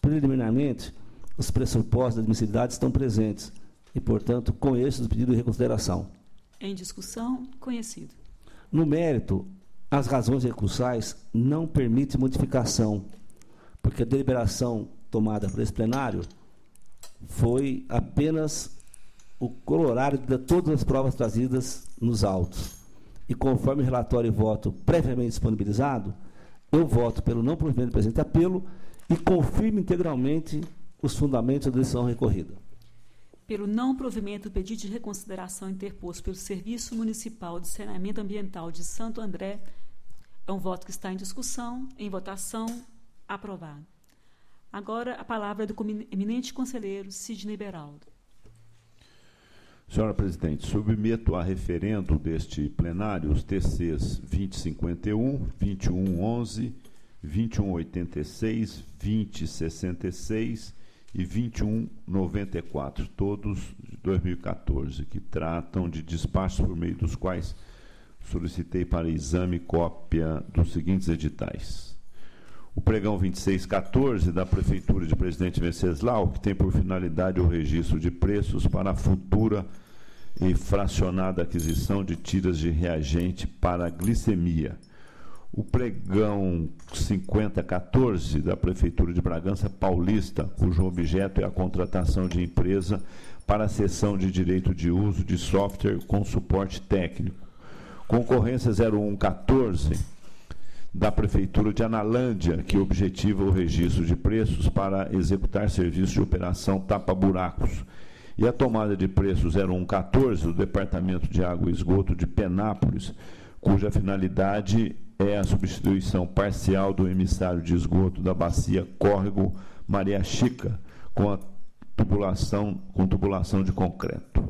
Preliminarmente, os pressupostos da admissibilidade estão presentes e, portanto, com estes o pedido de reconsideração. Em discussão, conhecido. No mérito, as razões recursais não permitem modificação, porque a deliberação tomada por esse plenário foi apenas o corolário de todas as provas trazidas nos autos. E conforme relatório e voto previamente disponibilizado, eu voto pelo não provimento do presente apelo e confirmo integralmente os fundamentos da decisão recorrida. Pelo não provimento do pedido de reconsideração interposto pelo Serviço Municipal de Saneamento Ambiental de Santo André, é um voto que está em discussão, em votação, aprovado. Agora, a palavra é do eminente conselheiro Sidney Beraldo. Senhora Presidente, submeto a referendo deste plenário os TCs 2051, 2111, 2186, 2066 e 2194, todos de 2014, que tratam de despachos por meio dos quais solicitei para exame cópia dos seguintes editais. O pregão 2614 da Prefeitura de Presidente Venceslau, que tem por finalidade o registro de preços para a futura e fracionada aquisição de tiras de reagente para a glicemia. O pregão 5014 da Prefeitura de Bragança Paulista, cujo objeto é a contratação de empresa para a cessão de direito de uso de software com suporte técnico. Concorrência 0114 da Prefeitura de Analândia, que objetiva o registro de preços para executar serviços de operação tapa-buracos. E a tomada de preço 0114 do Departamento de Água e Esgoto de Penápolis, cuja finalidade é a substituição parcial do emissário de esgoto da bacia Córrego Maria Chica, com tubulação de concreto.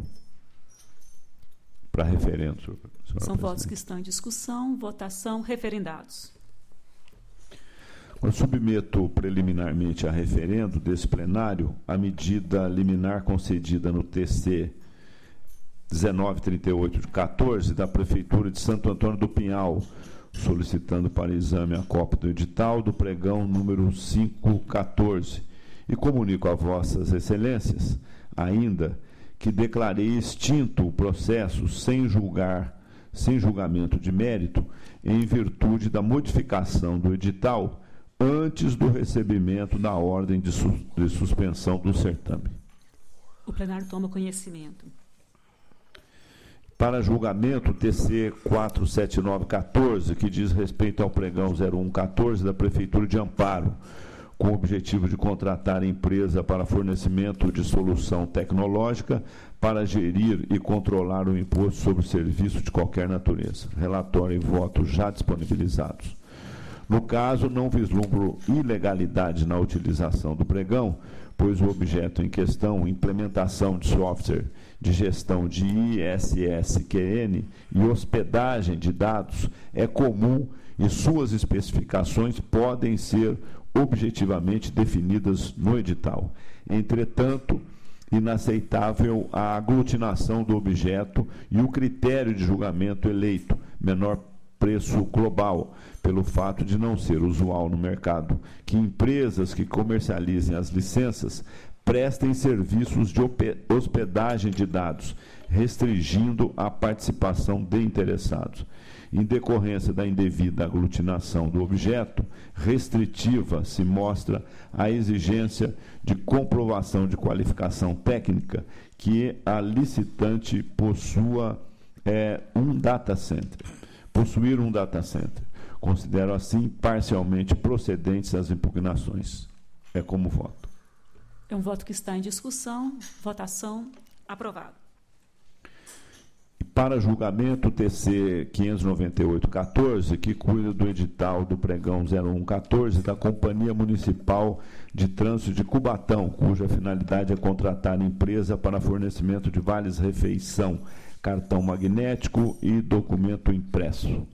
Para referendo, senhora São Presidente. votos que estão em discussão, votação, referendados. Eu submeto preliminarmente a referendo desse plenário a medida liminar concedida no TC 1938 de 14 da Prefeitura de Santo Antônio do Pinhal, solicitando para exame a cópia do edital do pregão número 514. E comunico a vossas excelências, ainda, que declarei extinto o processo sem julgamento de mérito, em virtude da modificação do edital antes do recebimento da ordem de suspensão do certame. O plenário toma conhecimento. Para julgamento, TC 47914, que diz respeito ao pregão 0114 da Prefeitura de Amparo, com o objetivo de contratar empresa para fornecimento de solução tecnológica para gerir e controlar o imposto sobre serviço de qualquer natureza. Relatório e voto já disponibilizados. No caso, não vislumbro ilegalidade na utilização do pregão, pois o objeto em questão, implementação de software de gestão de ISSQN e hospedagem de dados, é comum e suas especificações podem ser objetivamente definidas no edital. Entretanto, inaceitável a aglutinação do objeto e o critério de julgamento eleito, menor preço global, pelo fato de não ser usual no mercado que empresas que comercializem as licenças prestem serviços de hospedagem de dados, restringindo a participação de interessados. Em decorrência da indevida aglutinação do objeto, restritiva se mostra a exigência de comprovação de qualificação técnica que a licitante possua um data center. possuir um data center. Considero assim parcialmente procedentes as impugnações. É como voto. É um voto que está em discussão. Votação. Aprovado. Para julgamento, o TC 598-14, que cuida do edital do pregão 0114 da Companhia Municipal de Trânsito de Cubatão, cuja finalidade é contratar empresa para fornecimento de vales-refeição, cartão magnético e documento impresso.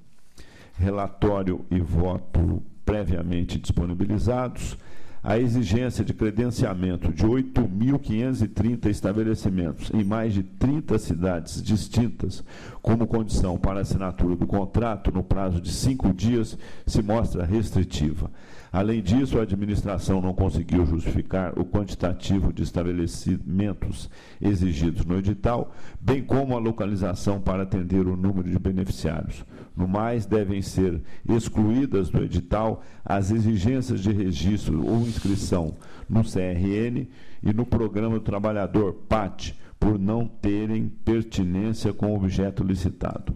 Relatório e voto previamente disponibilizados. A exigência de credenciamento de 8.530 estabelecimentos em mais de 30 cidades distintas como condição para a assinatura do contrato no prazo de 5 dias se mostra restritiva. Além disso, a administração não conseguiu justificar o quantitativo de estabelecimentos exigidos no edital, bem como a localização para atender o número de beneficiários. No mais, devem ser excluídas do edital as exigências de registro ou inscrição no CRN e no Programa do Trabalhador, PAT, por não terem pertinência com o objeto licitado.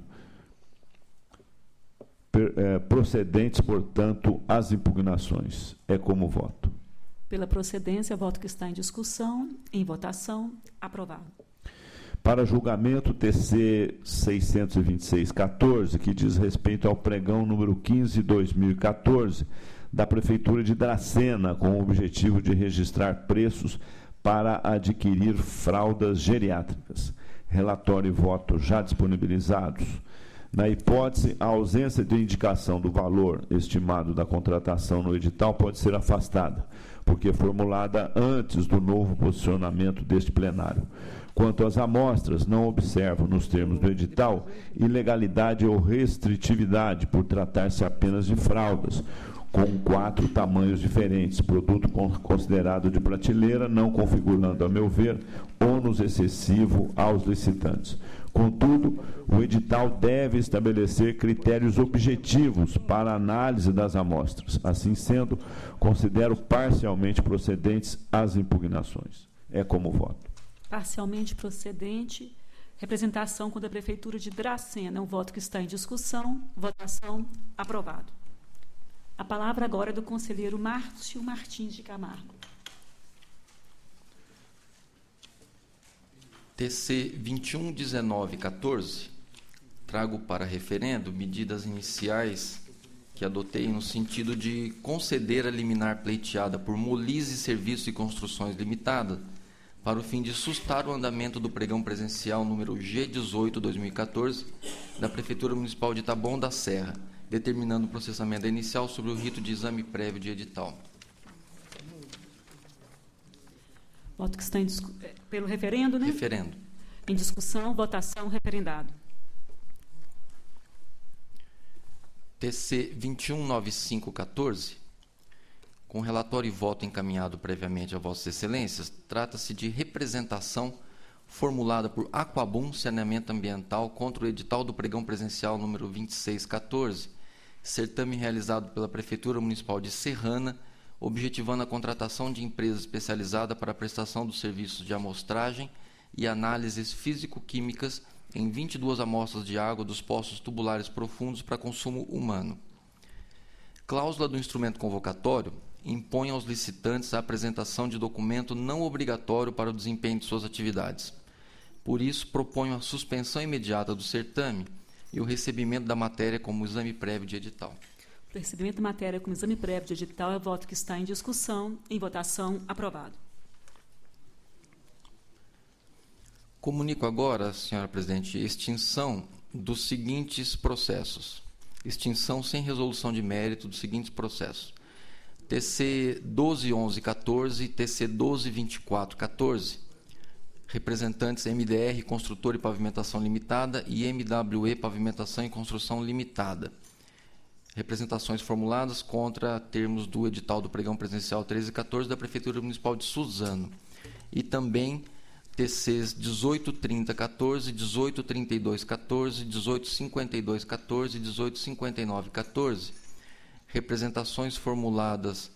Procedentes, portanto, as impugnações. É como voto. Pela procedência, voto que está em discussão. Em votação. Aprovado. Para julgamento, TC 626-14, que diz respeito ao pregão número 15/2014 da Prefeitura de Dracena, com o objetivo de registrar preços para adquirir fraldas geriátricas. Relatório e voto já disponibilizados. Na hipótese, a ausência de indicação do valor estimado da contratação no edital pode ser afastada, porque formulada antes do novo posicionamento deste plenário. Quanto às amostras, não observo, nos termos do edital, ilegalidade ou restritividade, por tratar-se apenas de fraldas, com 4 tamanhos diferentes, produto considerado de prateleira, não configurando, a meu ver, ônus excessivo aos licitantes. Contudo, o edital deve estabelecer critérios objetivos para a análise das amostras. Assim sendo, considero parcialmente procedentes as impugnações. É como voto. Parcialmente procedente. Representação contra a Prefeitura de Dracena. Um voto que está em discussão. Votação. Aprovado. A palavra agora é do conselheiro Márcio Martins de Camargo. TC 2119-14, trago para referendo medidas iniciais que adotei no sentido de conceder a liminar pleiteada por Molise Serviços e Construções Limitada para o fim de sustar o andamento do pregão presencial número G18-2014 da Prefeitura Municipal de Taboão da Serra, determinando o processamento inicial sobre o rito de exame prévio de edital. Voto que está em pelo referendo, né? Referendo. Em discussão, votação, referendado. TC 2195-14, com relatório e voto encaminhado previamente a Vossas Excelências, trata-se de representação formulada por Aquabum Saneamento Ambiental contra o edital do pregão presencial número 2614, certame realizado pela Prefeitura Municipal de Serrana, objetivando a contratação de empresa especializada para a prestação dos serviços de amostragem e análises físico-químicas em 22 amostras de água dos poços tubulares profundos para consumo humano. Cláusula do instrumento convocatório impõe aos licitantes a apresentação de documento não obrigatório para o desempenho de suas atividades. Por isso, proponho a suspensão imediata do certame e o recebimento da matéria como exame prévio de edital. O recebimento da matéria como exame prévio de edital é o voto que está em discussão. Em votação, aprovado. Comunico agora, senhora presidente, extinção dos seguintes processos. Extinção sem resolução de mérito dos seguintes processos. TC 1211-14 e TC 1224-14. Representantes MDR Construtor e Pavimentação Limitada e MWE Pavimentação e Construção Limitada. Representações formuladas contra termos do edital do pregão presencial 13 e 14 da Prefeitura Municipal de Suzano. E também TCs 1830-14, 1832-14, 1852-14 e 1859-14. Representações formuladas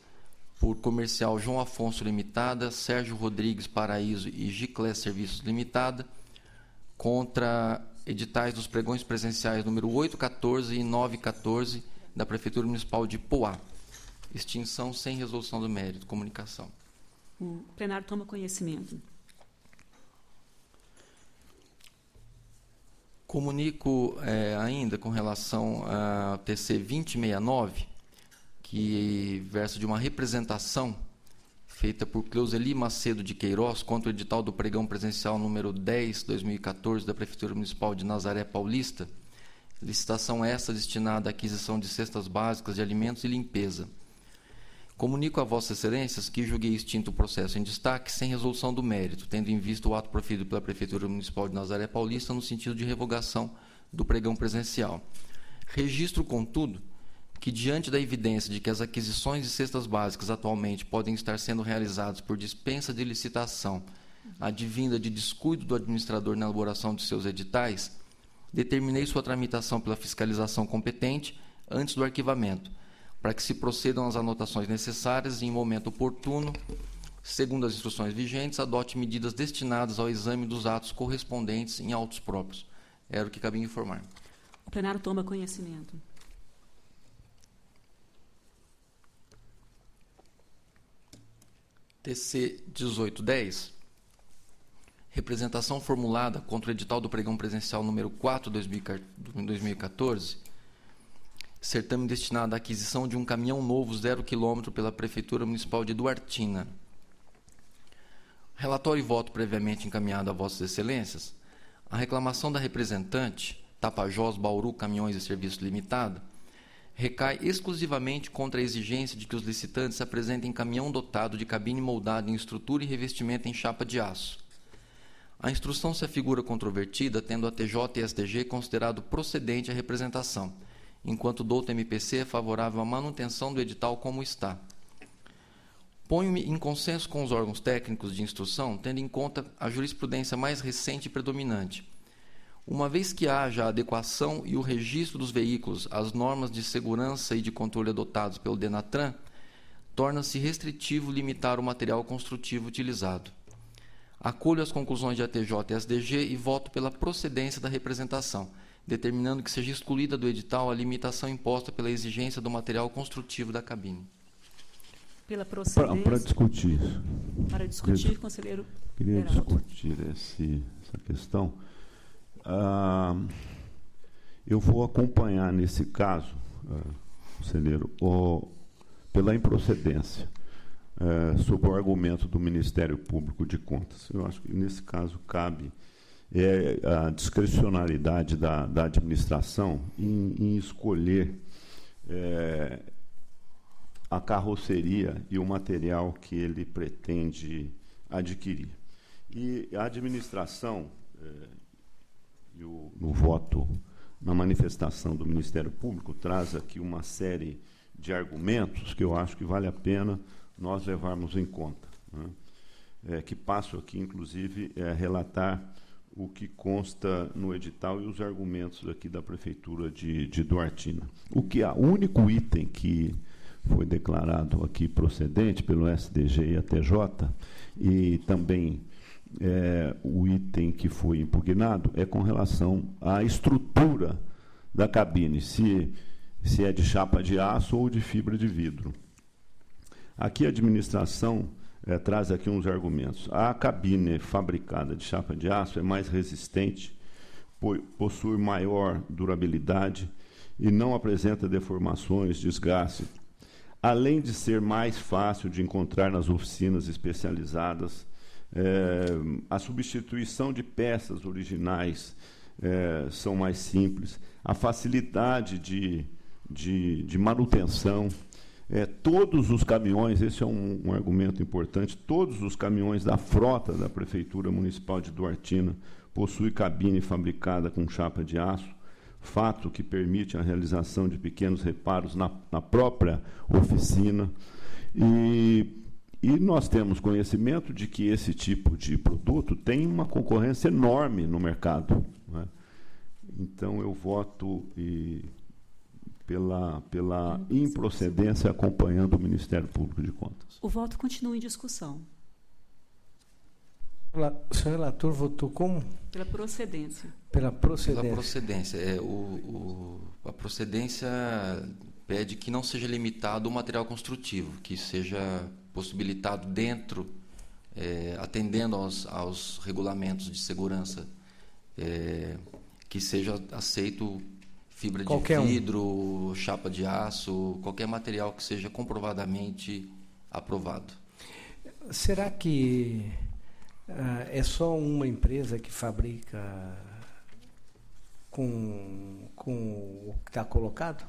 por Comercial João Afonso Limitada, Sérgio Rodrigues Paraíso e Giclé Serviços Limitada, contra editais dos pregões presenciais número 814 e 914 da Prefeitura Municipal de Poá. Extinção sem resolução do mérito. Comunicação. O plenário toma conhecimento. Comunico ainda com relação ao TC 2069, que versa de uma representação feita por Cleuseli Macedo de Queiroz contra o edital do pregão presencial número 10/2014 da Prefeitura Municipal de Nazaré Paulista. Licitação essa destinada à aquisição de cestas básicas de alimentos e limpeza. Comunico a Vossas Excelências que julguei extinto o processo em destaque sem resolução do mérito, tendo em vista o ato proferido pela Prefeitura Municipal de Nazaré Paulista no sentido de revogação do pregão presencial. Registro, contudo, que diante da evidência de que as aquisições de cestas básicas atualmente podem estar sendo realizadas por dispensa de licitação, advinda de descuido do administrador na elaboração de seus editais, determinei sua tramitação pela fiscalização competente antes do arquivamento, para que se procedam as anotações necessárias e, em momento oportuno, segundo as instruções vigentes, adote medidas destinadas ao exame dos atos correspondentes em autos próprios. Era o que cabia informar. O plenário toma conhecimento. TC 1810, representação formulada contra o edital do pregão presencial número 4 de 2014, certame destinado à aquisição de um caminhão novo 0 km pela Prefeitura Municipal de Duartina. Relatório e voto previamente encaminhado a Vossas Excelências. A reclamação da representante, Tapajós Bauru Caminhões e Serviços Limitada, recai exclusivamente contra a exigência de que os licitantes apresentem caminhão dotado de cabine moldada em estrutura e revestimento em chapa de aço. A instrução se afigura controvertida, tendo a TJ e STG considerado procedente a representação, enquanto o douto MPC é favorável à manutenção do edital como está. Ponho-me em consenso com os órgãos técnicos de instrução, tendo em conta a jurisprudência mais recente e predominante. Uma vez que haja a adequação e o registro dos veículos às normas de segurança e de controle adotados pelo DENATRAN, torna-se restritivo limitar o material construtivo utilizado. Acolho as conclusões de ATJ e SDG e voto pela procedência da representação, determinando que seja excluída do edital a limitação imposta pela exigência do material construtivo da cabine. Pela procedência... Para discutir. Para discutir, conselheiro Queria Beraldo. discutir essa questão. Eu vou acompanhar nesse caso, conselheiro, pela improcedência, sob o argumento do Ministério Público de Contas. Eu acho que nesse caso cabe a discricionariedade da administração em escolher a carroceria e o material que ele pretende adquirir. E a administração, no voto, na manifestação do Ministério Público, traz aqui uma série de argumentos que eu acho que vale a pena nós levarmos em conta, né? Que passo aqui, inclusive, a relatar o que consta no edital e os argumentos aqui da Prefeitura de Duartina. O único item que foi declarado aqui procedente pelo SDG e a TJ, e também o item que foi impugnado é com relação à estrutura da cabine, se é de chapa de aço ou de fibra de vidro. Aqui a administração traz aqui uns argumentos. A cabine fabricada de chapa de aço é mais resistente, possui maior durabilidade e não apresenta deformações, desgaste, além de ser mais fácil de encontrar nas oficinas especializadas. A substituição de peças originais são mais simples, a facilidade de manutenção. Todos os caminhões, esse é um argumento importante, todos os caminhões da frota da Prefeitura Municipal de Duartina possuem cabine fabricada com chapa de aço, fato que permite a realização de pequenos reparos na própria oficina. E nós temos conhecimento de que esse tipo de produto tem uma concorrência enorme no mercado, né? Então, eu voto pela improcedência acompanhando o Ministério Público de Contas. O voto continua em discussão. O senhor relator votou como? Pela procedência. Pela procedência. Pela procedência. A procedência pede que não seja limitado o material construtivo, que seja possibilitado dentro, atendendo aos regulamentos de segurança, que seja aceito fibra de vidro, chapa de aço, qualquer material que seja comprovadamente aprovado. Será que é só uma empresa que fabrica com o que está colocado?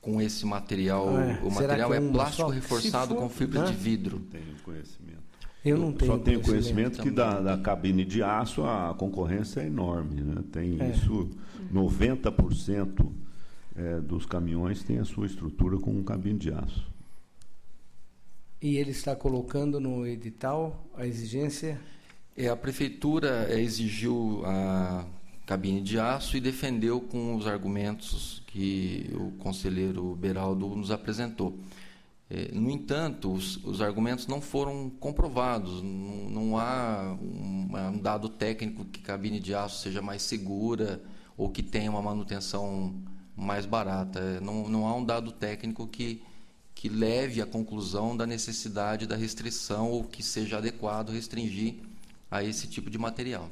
Com esse material, o material é plástico reforçado com fibra de vidro. Não tenho conhecimento. Eu não tenho. Só tenho conhecimento que da cabine de aço a concorrência é enorme, né? Tem isso, 90% dos caminhões tem a sua estrutura com cabine de aço. E ele está colocando no edital a exigência? A prefeitura exigiu a cabine de aço e defendeu com os argumentos que o conselheiro Beraldo nos apresentou. No entanto, os argumentos não foram comprovados, não há um dado técnico que cabine de aço seja mais segura ou que tenha uma manutenção mais barata. Não há um dado técnico que leve à conclusão da necessidade da restrição ou que seja adequado restringir a esse tipo de material.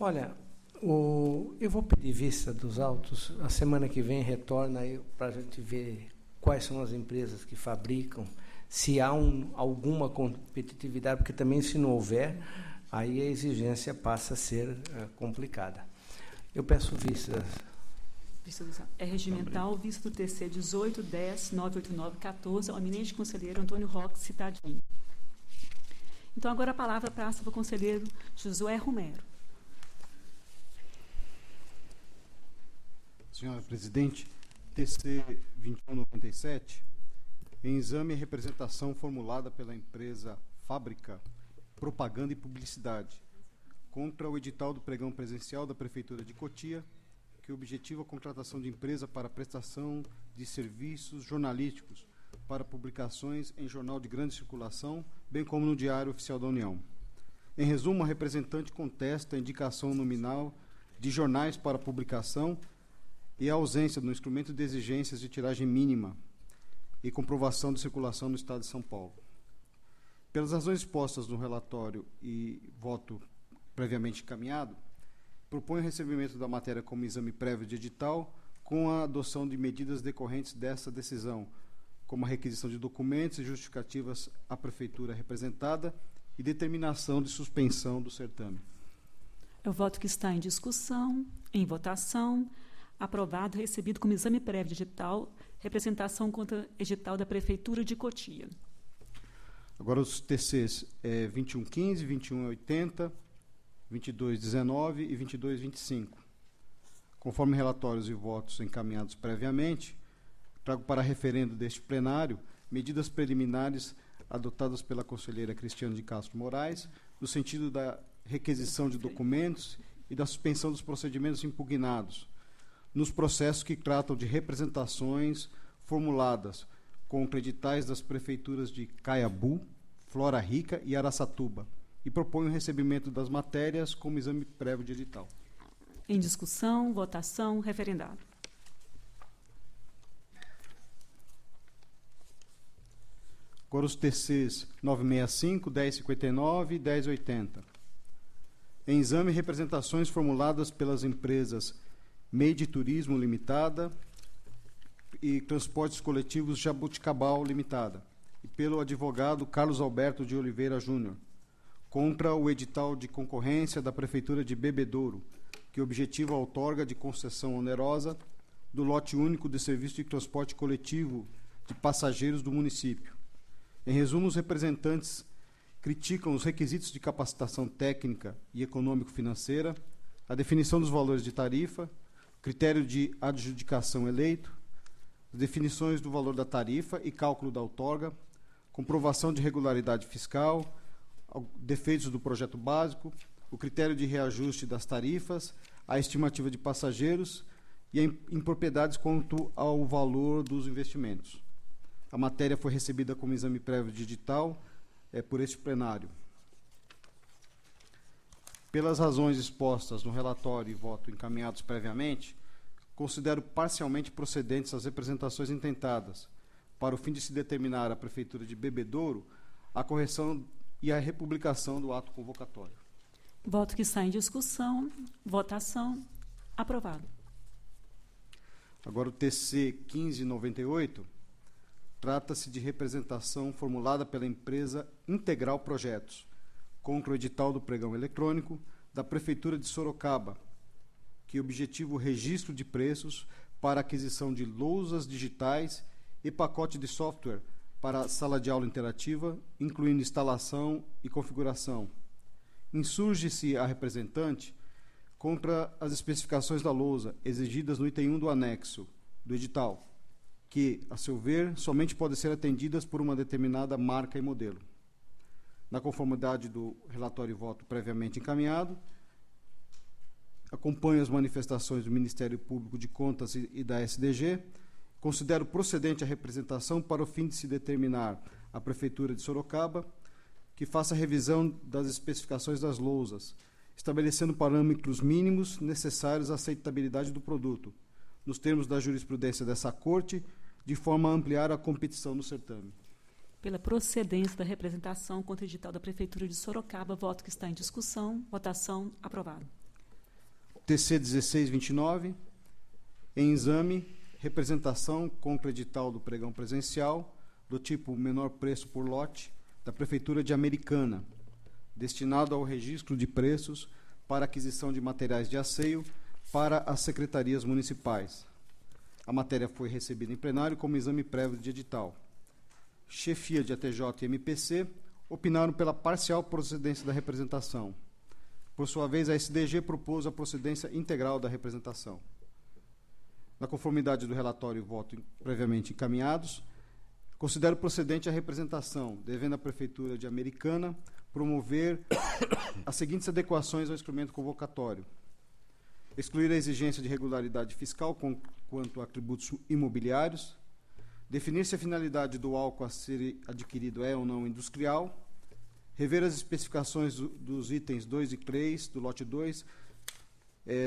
Olha, eu vou pedir vista dos autos. A semana que vem retorna para a gente ver quais são as empresas que fabricam, se há alguma competitividade, porque também se não houver, aí a exigência passa a ser complicada. Eu peço vistas. É regimental, vista do TC 18, 10, 989, 14, ao eminente conselheiro Antônio Roque Citadinho. Então, agora a palavra passa para o conselheiro Josué Romero. Senhora Presidente, TC 2197, em exame e representação formulada pela empresa Fábrica, Propaganda e Publicidade, contra o edital do pregão presencial da Prefeitura de Cotia, que objetiva a contratação de empresa para prestação de serviços jornalísticos para publicações em jornal de grande circulação, bem como no Diário Oficial da União. Em resumo, a representante contesta a indicação nominal de jornais para publicação e a ausência do instrumento de exigências de tiragem mínima e comprovação de circulação no Estado de São Paulo. Pelas razões expostas no relatório e voto previamente encaminhado, propõe o recebimento da matéria como exame prévio de edital, com a adoção de medidas decorrentes dessa decisão, como a requisição de documentos e justificativas à Prefeitura representada e determinação de suspensão do certame. É o voto que está em discussão, em votação, aprovado e recebido como exame prévio de edital, representação contra edital da Prefeitura de Cotia. Agora os TCs 2115, 2180, 2219 e 2225. Conforme relatórios e votos encaminhados previamente, trago para referendo deste plenário medidas preliminares adotadas pela conselheira Cristiane de Castro Moraes, no sentido da requisição de documentos e da suspensão dos procedimentos impugnados, nos processos que tratam de representações formuladas contra editais das prefeituras de Caiabu, Flora Rica e Araçatuba, e propõe o recebimento das matérias como exame prévio de edital. Em discussão, votação, referendado. Agora os TCs 965, 1059 e 1080. Em exame, representações formuladas pelas empresas Meide Turismo Limitada e Transportes Coletivos Jabuticabal Limitada, e pelo advogado Carlos Alberto de Oliveira Júnior, contra o edital de concorrência da Prefeitura de Bebedouro, que objetiva a outorga de concessão onerosa do lote único de serviço de transporte coletivo de passageiros do município. Em resumo, os representantes criticam os requisitos de capacitação técnica e econômico-financeira, a definição dos valores de tarifa, critério de adjudicação eleito, as definições do valor da tarifa e cálculo da outorga, comprovação de regularidade fiscal, defeitos do projeto básico, o critério de reajuste das tarifas, a estimativa de passageiros e a impropriedades quanto ao valor dos investimentos. A matéria foi recebida como exame prévio de edital por este plenário. Pelas razões expostas no relatório e voto encaminhados previamente, considero parcialmente procedentes as representações intentadas, para o fim de se determinar à Prefeitura de Bebedouro a correção e a republicação do ato convocatório. Voto que está em discussão. Votação. Aprovado. Agora, o TC 1598 trata-se de representação formulada pela empresa Integral Projetos, contra o edital do pregão eletrônico da Prefeitura de Sorocaba, que objetiva o registro de preços para aquisição de lousas digitais e pacote de software para sala de aula interativa, incluindo instalação e configuração. Insurge-se a representante contra as especificações da lousa exigidas no item 1 do anexo do edital, que, a seu ver, somente podem ser atendidas por uma determinada marca e modelo. Na conformidade do relatório e voto previamente encaminhado, acompanho as manifestações do Ministério Público de Contas e da SDG, considero procedente a representação para o fim de se determinar à Prefeitura de Sorocaba que faça a revisão das especificações das lousas, estabelecendo parâmetros mínimos necessários à aceitabilidade do produto, nos termos da jurisprudência dessa Corte, de forma a ampliar a competição no certame. Pela procedência da representação contra o edital da Prefeitura de Sorocaba, voto que está em discussão. Votação. Aprovado. TC 1629, em exame, representação contra o edital do pregão presencial, do tipo menor preço por lote, da Prefeitura de Americana, destinado ao registro de preços para aquisição de materiais de asseio para as secretarias municipais. A matéria foi recebida em plenário como exame prévio de edital. Chefia de ATJ e MPC opinaram pela parcial procedência da representação. Por sua vez, a SDG propôs a procedência integral da representação. Na conformidade do relatório e voto previamente encaminhados, considero procedente a representação, devendo a Prefeitura de Americana promover as seguintes adequações ao instrumento convocatório: excluir a exigência de regularidade fiscal quanto a tributos imobiliários, definir se a finalidade do álcool a ser adquirido é ou não industrial, rever as especificações dos itens 2 e 3 do lote 2,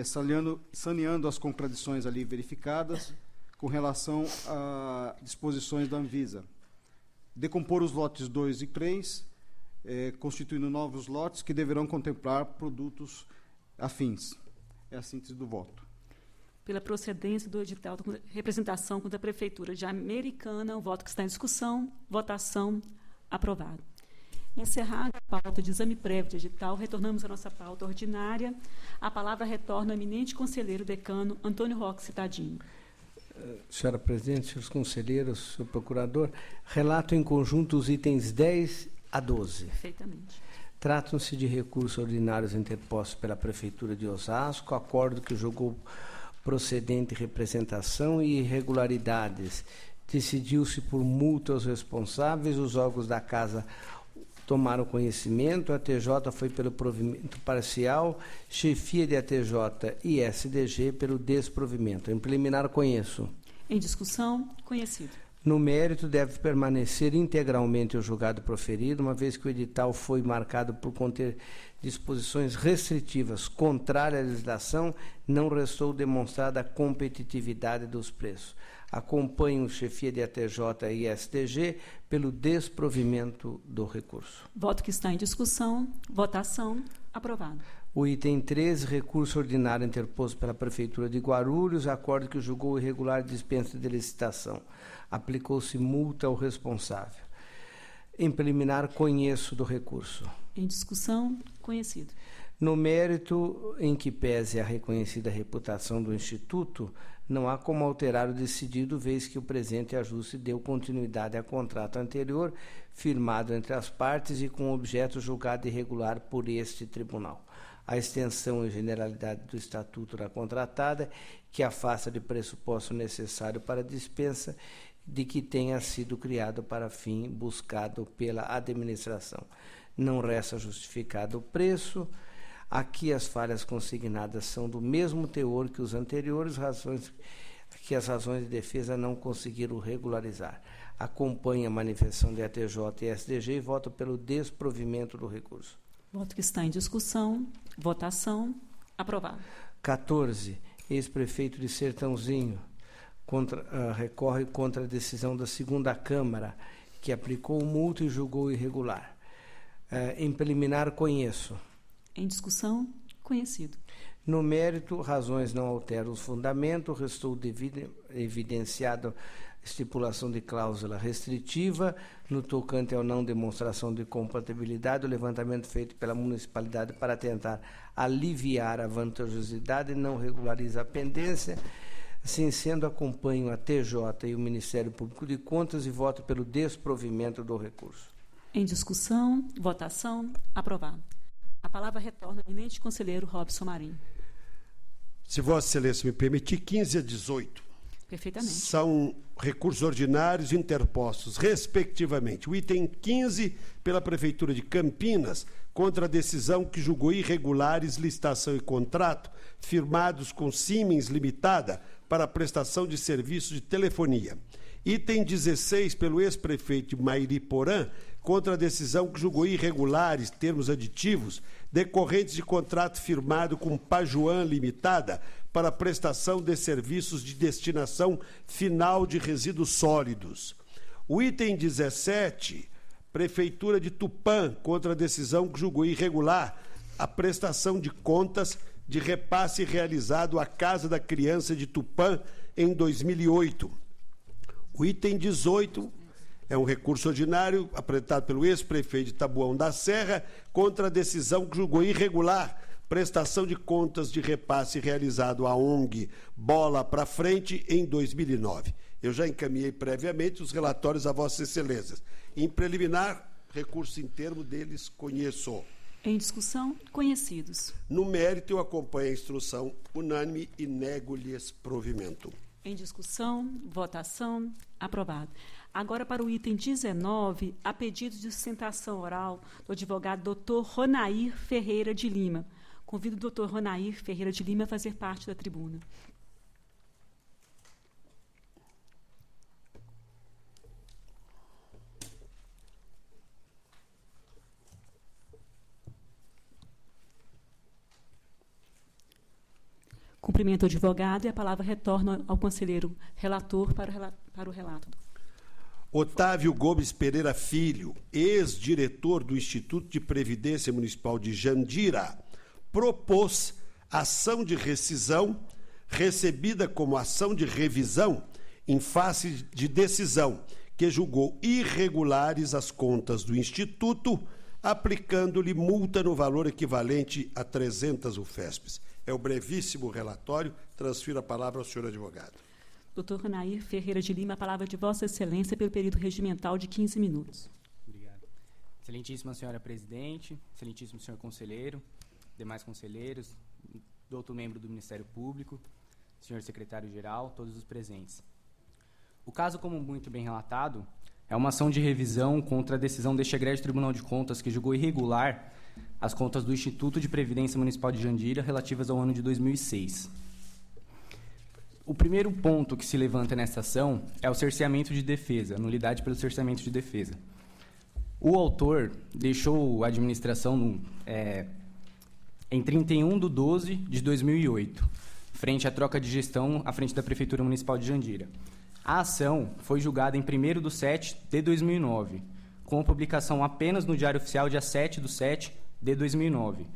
saneando as contradições ali verificadas com relação a disposições da Anvisa, decompor os lotes 2 e 3, constituindo novos lotes que deverão contemplar produtos afins. É a síntese do voto. Pela procedência do edital da representação contra a Prefeitura de Americana, o voto que está em discussão. Votação. Aprovado. Encerrada a pauta de exame prévio de edital, retornamos à nossa pauta ordinária. A palavra retorna ao eminente conselheiro decano Antônio Roque Citadinho. Senhora Presidente, senhores conselheiros, senhor procurador, relato em conjunto os itens 10 a 12. Perfeitamente. Tratam-se de recursos ordinários interpostos pela Prefeitura de Osasco, acordo que julgou procedente representação e irregularidades. Decidiu-se por multa aos responsáveis, os órgãos da Casa tomaram conhecimento, a TJ foi pelo provimento parcial, chefia de ATJ e SDG pelo desprovimento. Em preliminar, conheço. Em discussão, conhecido. No mérito, deve permanecer integralmente o julgado proferido, uma vez que o edital foi marcado por conter disposições restritivas contrárias à legislação, não restou demonstrada a competitividade dos preços. Acompanho chefia de ATJ e SDG pelo desprovimento do recurso. Voto que está em discussão. Votação. Aprovado. O item 13, recurso ordinário interposto pela Prefeitura de Guarulhos, acordo que julgou irregular dispensa de licitação. Aplicou-se multa ao responsável. Em preliminar, conheço do recurso. Em discussão, conhecido. No mérito em que pese a reconhecida reputação do Instituto, não há como alterar o decidido, vez que o presente ajuste deu continuidade a contrato anterior, firmado entre as partes e com objeto julgado irregular por este tribunal. A extensão e generalidade do estatuto da contratada, que afasta de pressuposto necessário para a dispensa de que tenha sido criado para fim buscado pela administração. Não resta justificado o preço. Aqui as falhas consignadas são do mesmo teor que os anteriores, razões que as razões de defesa não conseguiram regularizar. Acompanho a manifestação de ATJ e SDG e voto pelo desprovimento do recurso. Voto que está em discussão. Votação. Aprovado. 14. Ex-prefeito de Sertãozinho recorre contra a decisão da segunda Câmara, que aplicou multa e julgou irregular. Em preliminar, conheço. Em discussão. Conhecido. No mérito, razões não alteram o fundamento, restou evidenciado estipulação de cláusula restritiva no tocante ao não demonstração de compatibilidade, o levantamento feito pela municipalidade para tentar aliviar a vantajosidade não regulariza a pendência. Assim sendo, acompanho a TJ e o Ministério Público de Contas e voto pelo desprovimento do recurso. Em discussão, votação, aprovado. A palavra retorna ao eminente conselheiro Robson Marinho. Se Vossa Excelência me permitir, 15 a 18. Perfeitamente. São recursos ordinários interpostos, respectivamente. O item 15, pela Prefeitura de Campinas, contra a decisão que julgou irregulares licitação e contrato firmados com Siemens Limitada para a prestação de serviços de telefonia. Item 16, pelo ex-prefeito de Mairiporã, contra a decisão que julgou irregulares termos aditivos decorrentes de contrato firmado com Pajuan Limitada para a prestação de serviços de destinação final de resíduos sólidos. O item 17, Prefeitura de Tupã, contra a decisão que julgou irregular a prestação de contas de repasse realizado à Casa da Criança de Tupã em 2008. O item 18 é um recurso ordinário apresentado pelo ex-prefeito de Taboão da Serra contra a decisão que julgou irregular prestação de contas de repasse realizado à ONG Bola pra Frente em 2009. Eu já encaminhei previamente os relatórios a Vossas Excelências. Em preliminar, recurso em termo deles conheço. Em discussão, conhecidos. No mérito, eu acompanho a instrução unânime e nego-lhes provimento. Em discussão, votação, aprovado. Agora, para o item 19, a pedido de sustentação oral do advogado Dr. Ronair Ferreira de Lima. Convido o Dr. Ronair Ferreira de Lima a fazer parte da tribuna. Cumprimento o advogado e a palavra retorna ao conselheiro relator para o relato. Otávio Gomes Pereira Filho, ex-diretor do Instituto de Previdência Municipal de Jandira, propôs ação de rescisão recebida como ação de revisão em face de decisão que julgou irregulares as contas do Instituto, aplicando-lhe multa no valor equivalente a 300 UFESPs. É o brevíssimo relatório. Transfiro a palavra ao senhor advogado. Dr. Ronair Ferreira de Lima, a palavra de Vossa Excelência pelo período regimental de 15 minutos. Obrigado. Excelentíssima senhora presidente, excelentíssimo senhor conselheiro, demais conselheiros, doutor membro do Ministério Público, senhor secretário-geral, todos os presentes. O caso, como muito bem relatado, é uma ação de revisão contra a decisão deste egrégio Tribunal de Contas que julgou irregular as contas do Instituto de Previdência Municipal de Jandira relativas ao ano de 2006. O primeiro ponto que se levanta nesta ação é o cerceamento de defesa, nulidade pelo cerceamento de defesa. O autor deixou a administração em 31/12/2008, frente à troca de gestão à frente da Prefeitura Municipal de Jandira. A ação foi julgada em 1º/7/2009, com publicação apenas no Diário Oficial, dia 7/7/2009.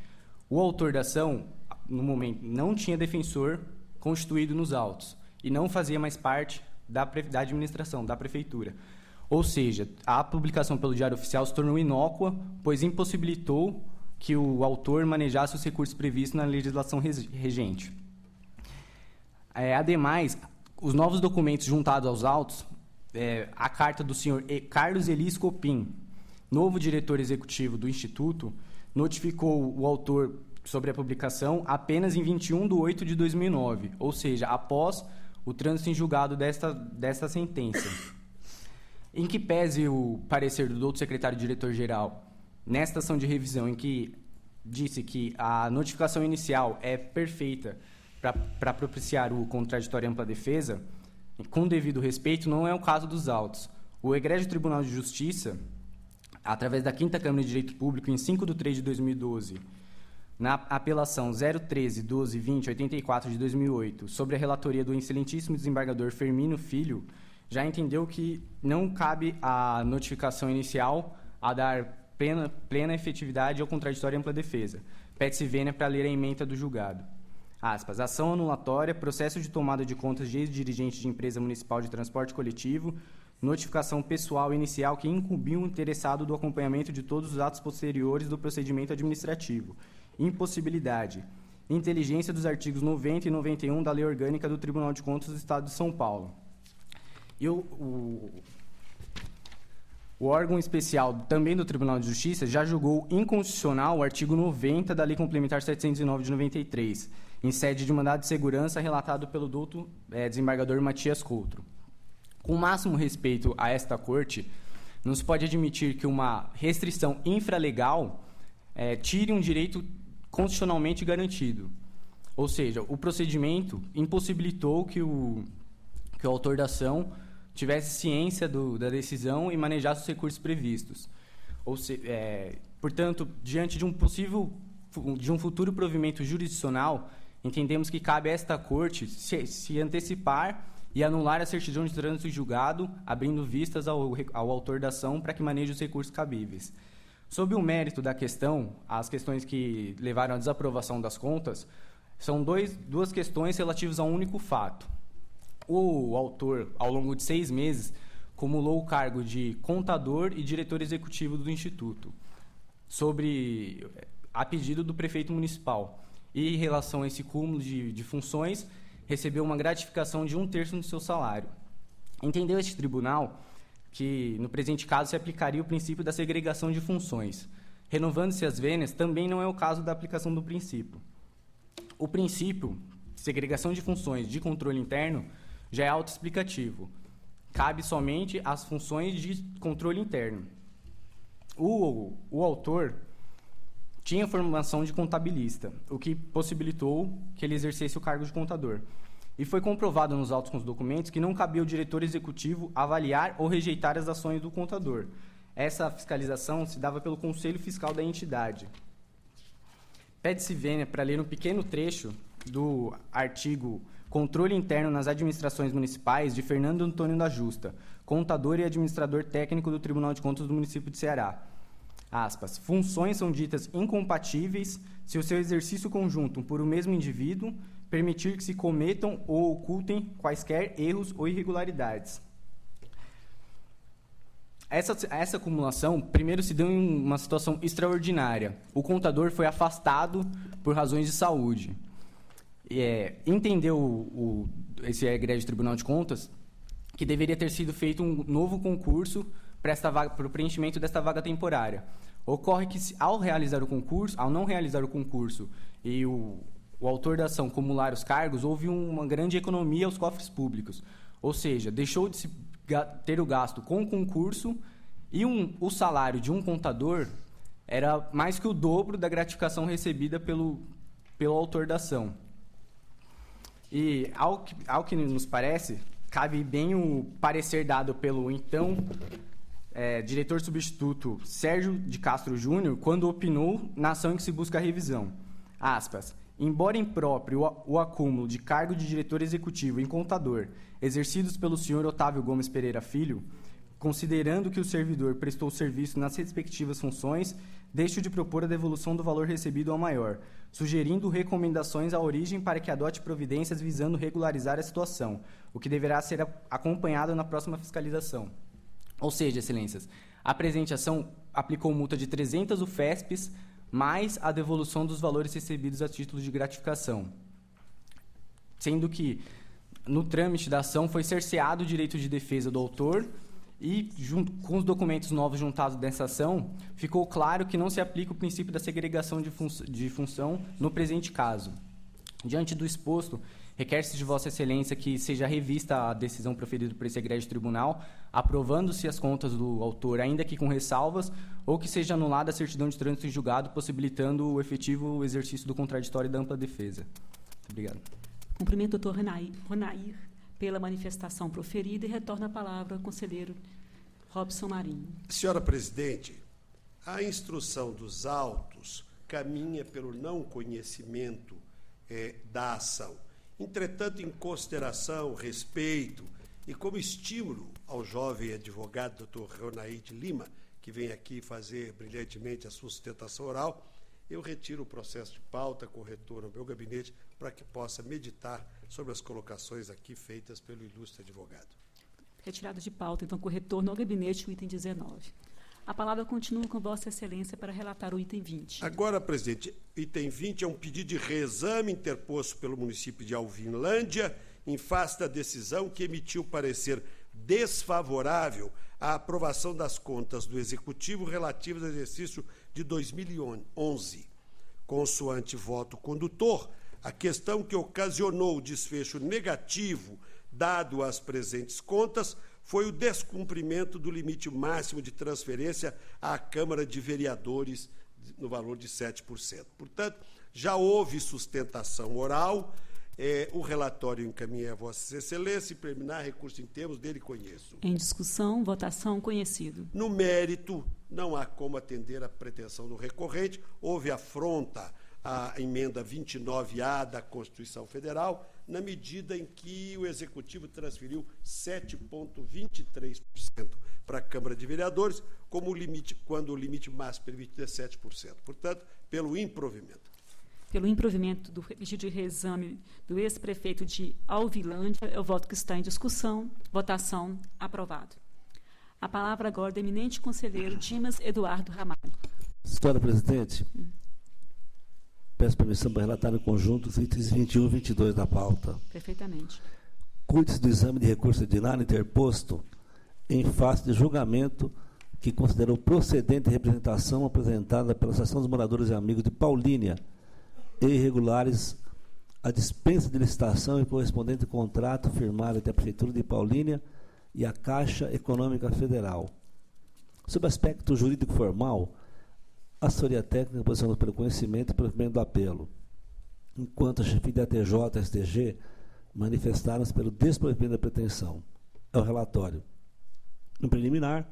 O autor da ação, no momento, não tinha defensor constituído nos autos e não fazia mais parte da administração, da Prefeitura. Ou seja, a publicação pelo Diário Oficial se tornou inócua, pois impossibilitou que o autor manejasse os recursos previstos na legislação regente. Ademais, os novos documentos juntados aos autos, a carta do senhor Carlos Elis Copim, novo diretor executivo do Instituto, notificou o autor sobre a publicação apenas em 21/8/2009, ou seja, após o trânsito em julgado desta sentença. Em que pese o parecer do doutor secretário-diretor-geral nesta ação de revisão, em que disse que a notificação inicial é perfeita para propiciar o contraditório e ampla defesa, com devido respeito, não é o caso dos autos. O Egrégio Tribunal de Justiça, através da 5ª Câmara de Direito Público, em 5/3/2012, na apelação 013-12-20-84 de 2008, sobre a relatoria do excelentíssimo desembargador Firmino Filho, já entendeu que não cabe a notificação inicial a dar plena efetividade ao contraditório e ampla defesa. Pede-se vênia para ler a ementa do julgado. Aspas, ação anulatória, processo de tomada de contas de ex-dirigente de empresa municipal de transporte coletivo, notificação pessoal inicial que incumbiu o interessado do acompanhamento de todos os atos posteriores do procedimento administrativo. Impossibilidade. Inteligência dos artigos 90 e 91 da Lei Orgânica do Tribunal de Contas do Estado de São Paulo. E o órgão especial também do Tribunal de Justiça já julgou inconstitucional o artigo 90 da Lei Complementar 709 de 93, em sede de mandado de segurança relatado pelo doutor desembargador Matias Coutro. Com o máximo respeito a esta corte, não se pode admitir que uma restrição infralegal tire um direito constitucionalmente garantido. Ou seja, o procedimento impossibilitou que o autor da ação tivesse ciência da decisão e manejasse os recursos previstos. Portanto, diante de um futuro provimento jurisdicional, entendemos que cabe a esta corte se antecipar e anular a certidão de trânsito julgado, abrindo vistas ao autor da ação para que maneje os recursos cabíveis. Sob o mérito da questão, as questões que levaram à desaprovação das contas são duas questões relativas a um único fato. O autor, ao longo de 6 meses, cumulou o cargo de contador e diretor executivo do Instituto, a pedido do prefeito municipal. E, em relação a esse cúmulo de funções, recebeu uma gratificação de 1/3 do seu salário. Entendeu este tribunal que, no presente caso, se aplicaria o princípio da segregação de funções. Renovando-se as vênias, também não é o caso da aplicação do princípio. O princípio, segregação de funções de controle interno, já é autoexplicativo. Cabe somente às funções de controle interno. O autor tinha formação de contabilista, o que possibilitou que ele exercesse o cargo de contador. E foi comprovado nos autos com os documentos que não cabia ao diretor executivo avaliar ou rejeitar as ações do contador. Essa fiscalização se dava pelo Conselho Fiscal da entidade. Pede-se vênia para ler um pequeno trecho do artigo Controle Interno nas Administrações Municipais, de Fernando Antônio da Justa, contador e administrador técnico do Tribunal de Contas do município de Ceará. Aspas, funções são ditas incompatíveis se o seu exercício conjunto por o mesmo indivíduo permitir que se cometam ou ocultem quaisquer erros ou irregularidades. Essa acumulação, primeiro, se deu em uma situação extraordinária. O contador foi afastado por razões de saúde. Entendeu esse egrégio Tribunal de Contas que deveria ter sido feito um novo concurso para o preenchimento desta vaga temporária. Ocorre que, ao não realizar o concurso e o autor da ação acumular os cargos, houve uma grande economia aos cofres públicos. Ou seja, deixou de se ter o gasto com o concurso e o salário de um contador era mais que o dobro da gratificação recebida pelo autor da ação. E, ao que nos parece, cabe bem o parecer dado pelo então diretor substituto Sérgio de Castro Júnior, quando opinou na ação em que se busca a revisão. Aspas, embora impróprio o acúmulo de cargo de diretor executivo em contador exercidos pelo senhor Otávio Gomes Pereira Filho, considerando que o servidor prestou serviço nas respectivas funções, deixo de propor a devolução do valor recebido ao maior, sugerindo recomendações à origem para que adote providências visando regularizar a situação, o que deverá ser acompanhado na próxima fiscalização. Ou seja, excelências, a presente ação aplicou multa de 300 UFESPs, mais a devolução dos valores recebidos a título de gratificação. Sendo que, no trâmite da ação, foi cerceado o direito de defesa do autor e, junto com os documentos novos juntados dessa ação, ficou claro que não se aplica o princípio da segregação de função no presente caso. Diante do exposto, requer-se de Vossa Excelência que seja revista a decisão proferida por esse egrégio tribunal, aprovando-se as contas do autor, ainda que com ressalvas, ou que seja anulada a certidão de trânsito em julgado, possibilitando o efetivo exercício do contraditório e da ampla defesa. Muito obrigado. Cumprimento o doutor Ronair pela manifestação proferida e retorno a palavra ao conselheiro Robson Marinho. Senhora presidente, a instrução dos autos caminha pelo não conhecimento da ação. Entretanto, em consideração, respeito e como estímulo ao jovem advogado doutor Ronair de Lima, que vem aqui fazer brilhantemente a sustentação oral, eu retiro o processo de pauta com retorno ao meu gabinete para que possa meditar sobre as colocações aqui feitas pelo ilustre advogado. Retirado de pauta, então, com retorno ao gabinete, o item 19. A palavra continua com Vossa Excelência para relatar o item 20. Agora, presidente, item 20 é um pedido de reexame interposto pelo município de Alvinlândia em face da decisão que emitiu parecer desfavorável à aprovação das contas do Executivo relativas ao exercício de 2011. Consoante voto condutor, a questão que ocasionou o desfecho negativo dado às presentes contas foi o descumprimento do limite máximo de transferência à Câmara de Vereadores no valor de 7%. Portanto, já houve sustentação oral, o relatório encaminha a Vossa Excelência e preliminar recurso em termos dele conheço. Em discussão, votação, conhecido. No mérito, não há como atender à pretensão do recorrente, houve afronta à emenda 29A da Constituição Federal, na medida em que o Executivo transferiu 7,23% para a Câmara de Vereadores, como limite, quando o limite máximo permitido é 7%. Portanto, pelo improvimento. Pelo improvimento do pedido de reexame do ex-prefeito de Alvilândia, é o voto que está em discussão. Votação, aprovado. A palavra agora do eminente conselheiro Dimas Eduardo Ramalho. Senhora presidente, peço permissão para relatar em conjunto os itens 21 e 22 da pauta. Perfeitamente. Cuide-se do exame de recurso ordinário interposto em face de julgamento que considerou procedente a representação apresentada pela Associação dos Moradores e Amigos de Paulínia e irregulares a dispensa de licitação e correspondente contrato firmado entre a Prefeitura de Paulínia e a Caixa Econômica Federal. Sob aspecto jurídico formal, a assessoria técnica posicionou pelo conhecimento e provimento do apelo, enquanto a chefia da TJ e STG manifestaram-se pelo desprovimento da pretensão. É o relatório. No preliminar,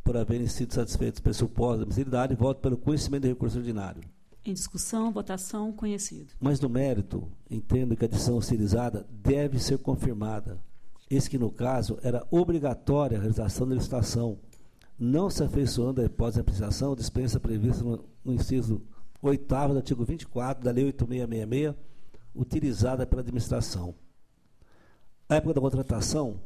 por haverem sido satisfeitos os pressupostos da admissibilidade, voto pelo conhecimento do recurso ordinário. Em discussão, votação, conhecido. Mas no mérito, entendo que a adição utilizada deve ser confirmada. Eis que, no caso, era obrigatória a realização da licitação, não se afeiçoando a hipótese de apreciação, dispensa prevista no inciso 8º do artigo 24 da Lei 8666, utilizada pela administração. Na época da contratação,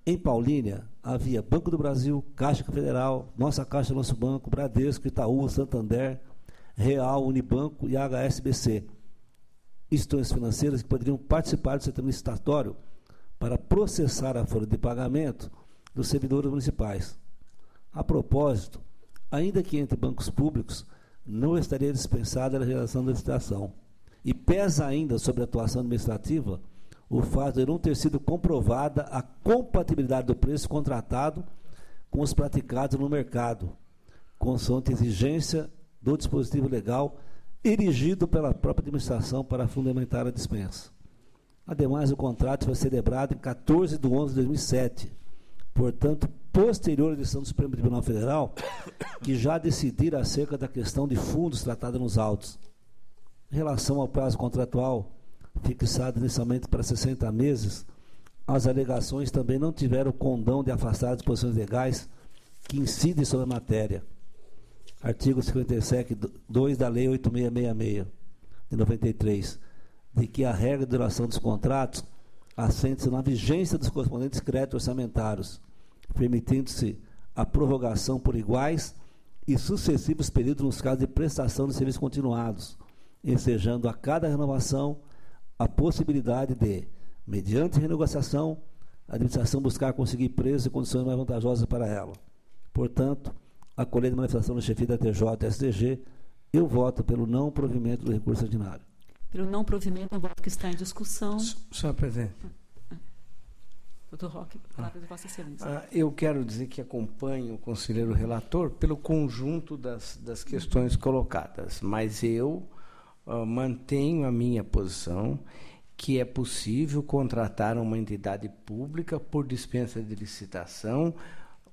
em Paulínia, havia Banco do Brasil, Caixa Federal, Nossa Caixa, Nosso Banco, Bradesco, Itaú, Santander, Real, Unibanco e HSBC, instituições financeiras que poderiam participar do sistema licitatório para processar a folha de pagamento dos servidores municipais. A propósito, ainda que entre bancos públicos, não estaria dispensada a realização da licitação. E pesa ainda sobre a atuação administrativa o fato de não ter sido comprovada a compatibilidade do preço contratado com os praticados no mercado, consoante exigência do dispositivo legal erigido pela própria administração para fundamentar a dispensa. Ademais, o contrato foi celebrado em 14 de 11 de 2007, portanto, posterior à decisão do Supremo Tribunal Federal, que já decidira acerca da questão de fundos tratada nos autos. Em relação ao prazo contratual, fixado inicialmente para 60 meses, as alegações também não tiveram condão de afastar disposições legais que incidem sobre a matéria. Artigo 57.2 da Lei 8666, de 93, de que a regra de duração dos contratos assente-se na vigência dos correspondentes créditos orçamentários, permitindo-se a prorrogação por iguais e sucessivos períodos nos casos de prestação de serviços continuados, ensejando a cada renovação a possibilidade de, mediante renegociação, a administração buscar conseguir preços e condições mais vantajosas para ela. Portanto, acolhendo a manifestação da chefia da TJ e STG, eu voto pelo não provimento do recurso ordinário. Pelo não provimento, é um voto que está em discussão. Senhor presidente. Doutor Roque, palavra de Vossa Excelência. Eu quero dizer que acompanho o conselheiro relator pelo conjunto das questões colocadas, mas eu mantenho a minha posição que é possível contratar uma entidade pública por dispensa de licitação,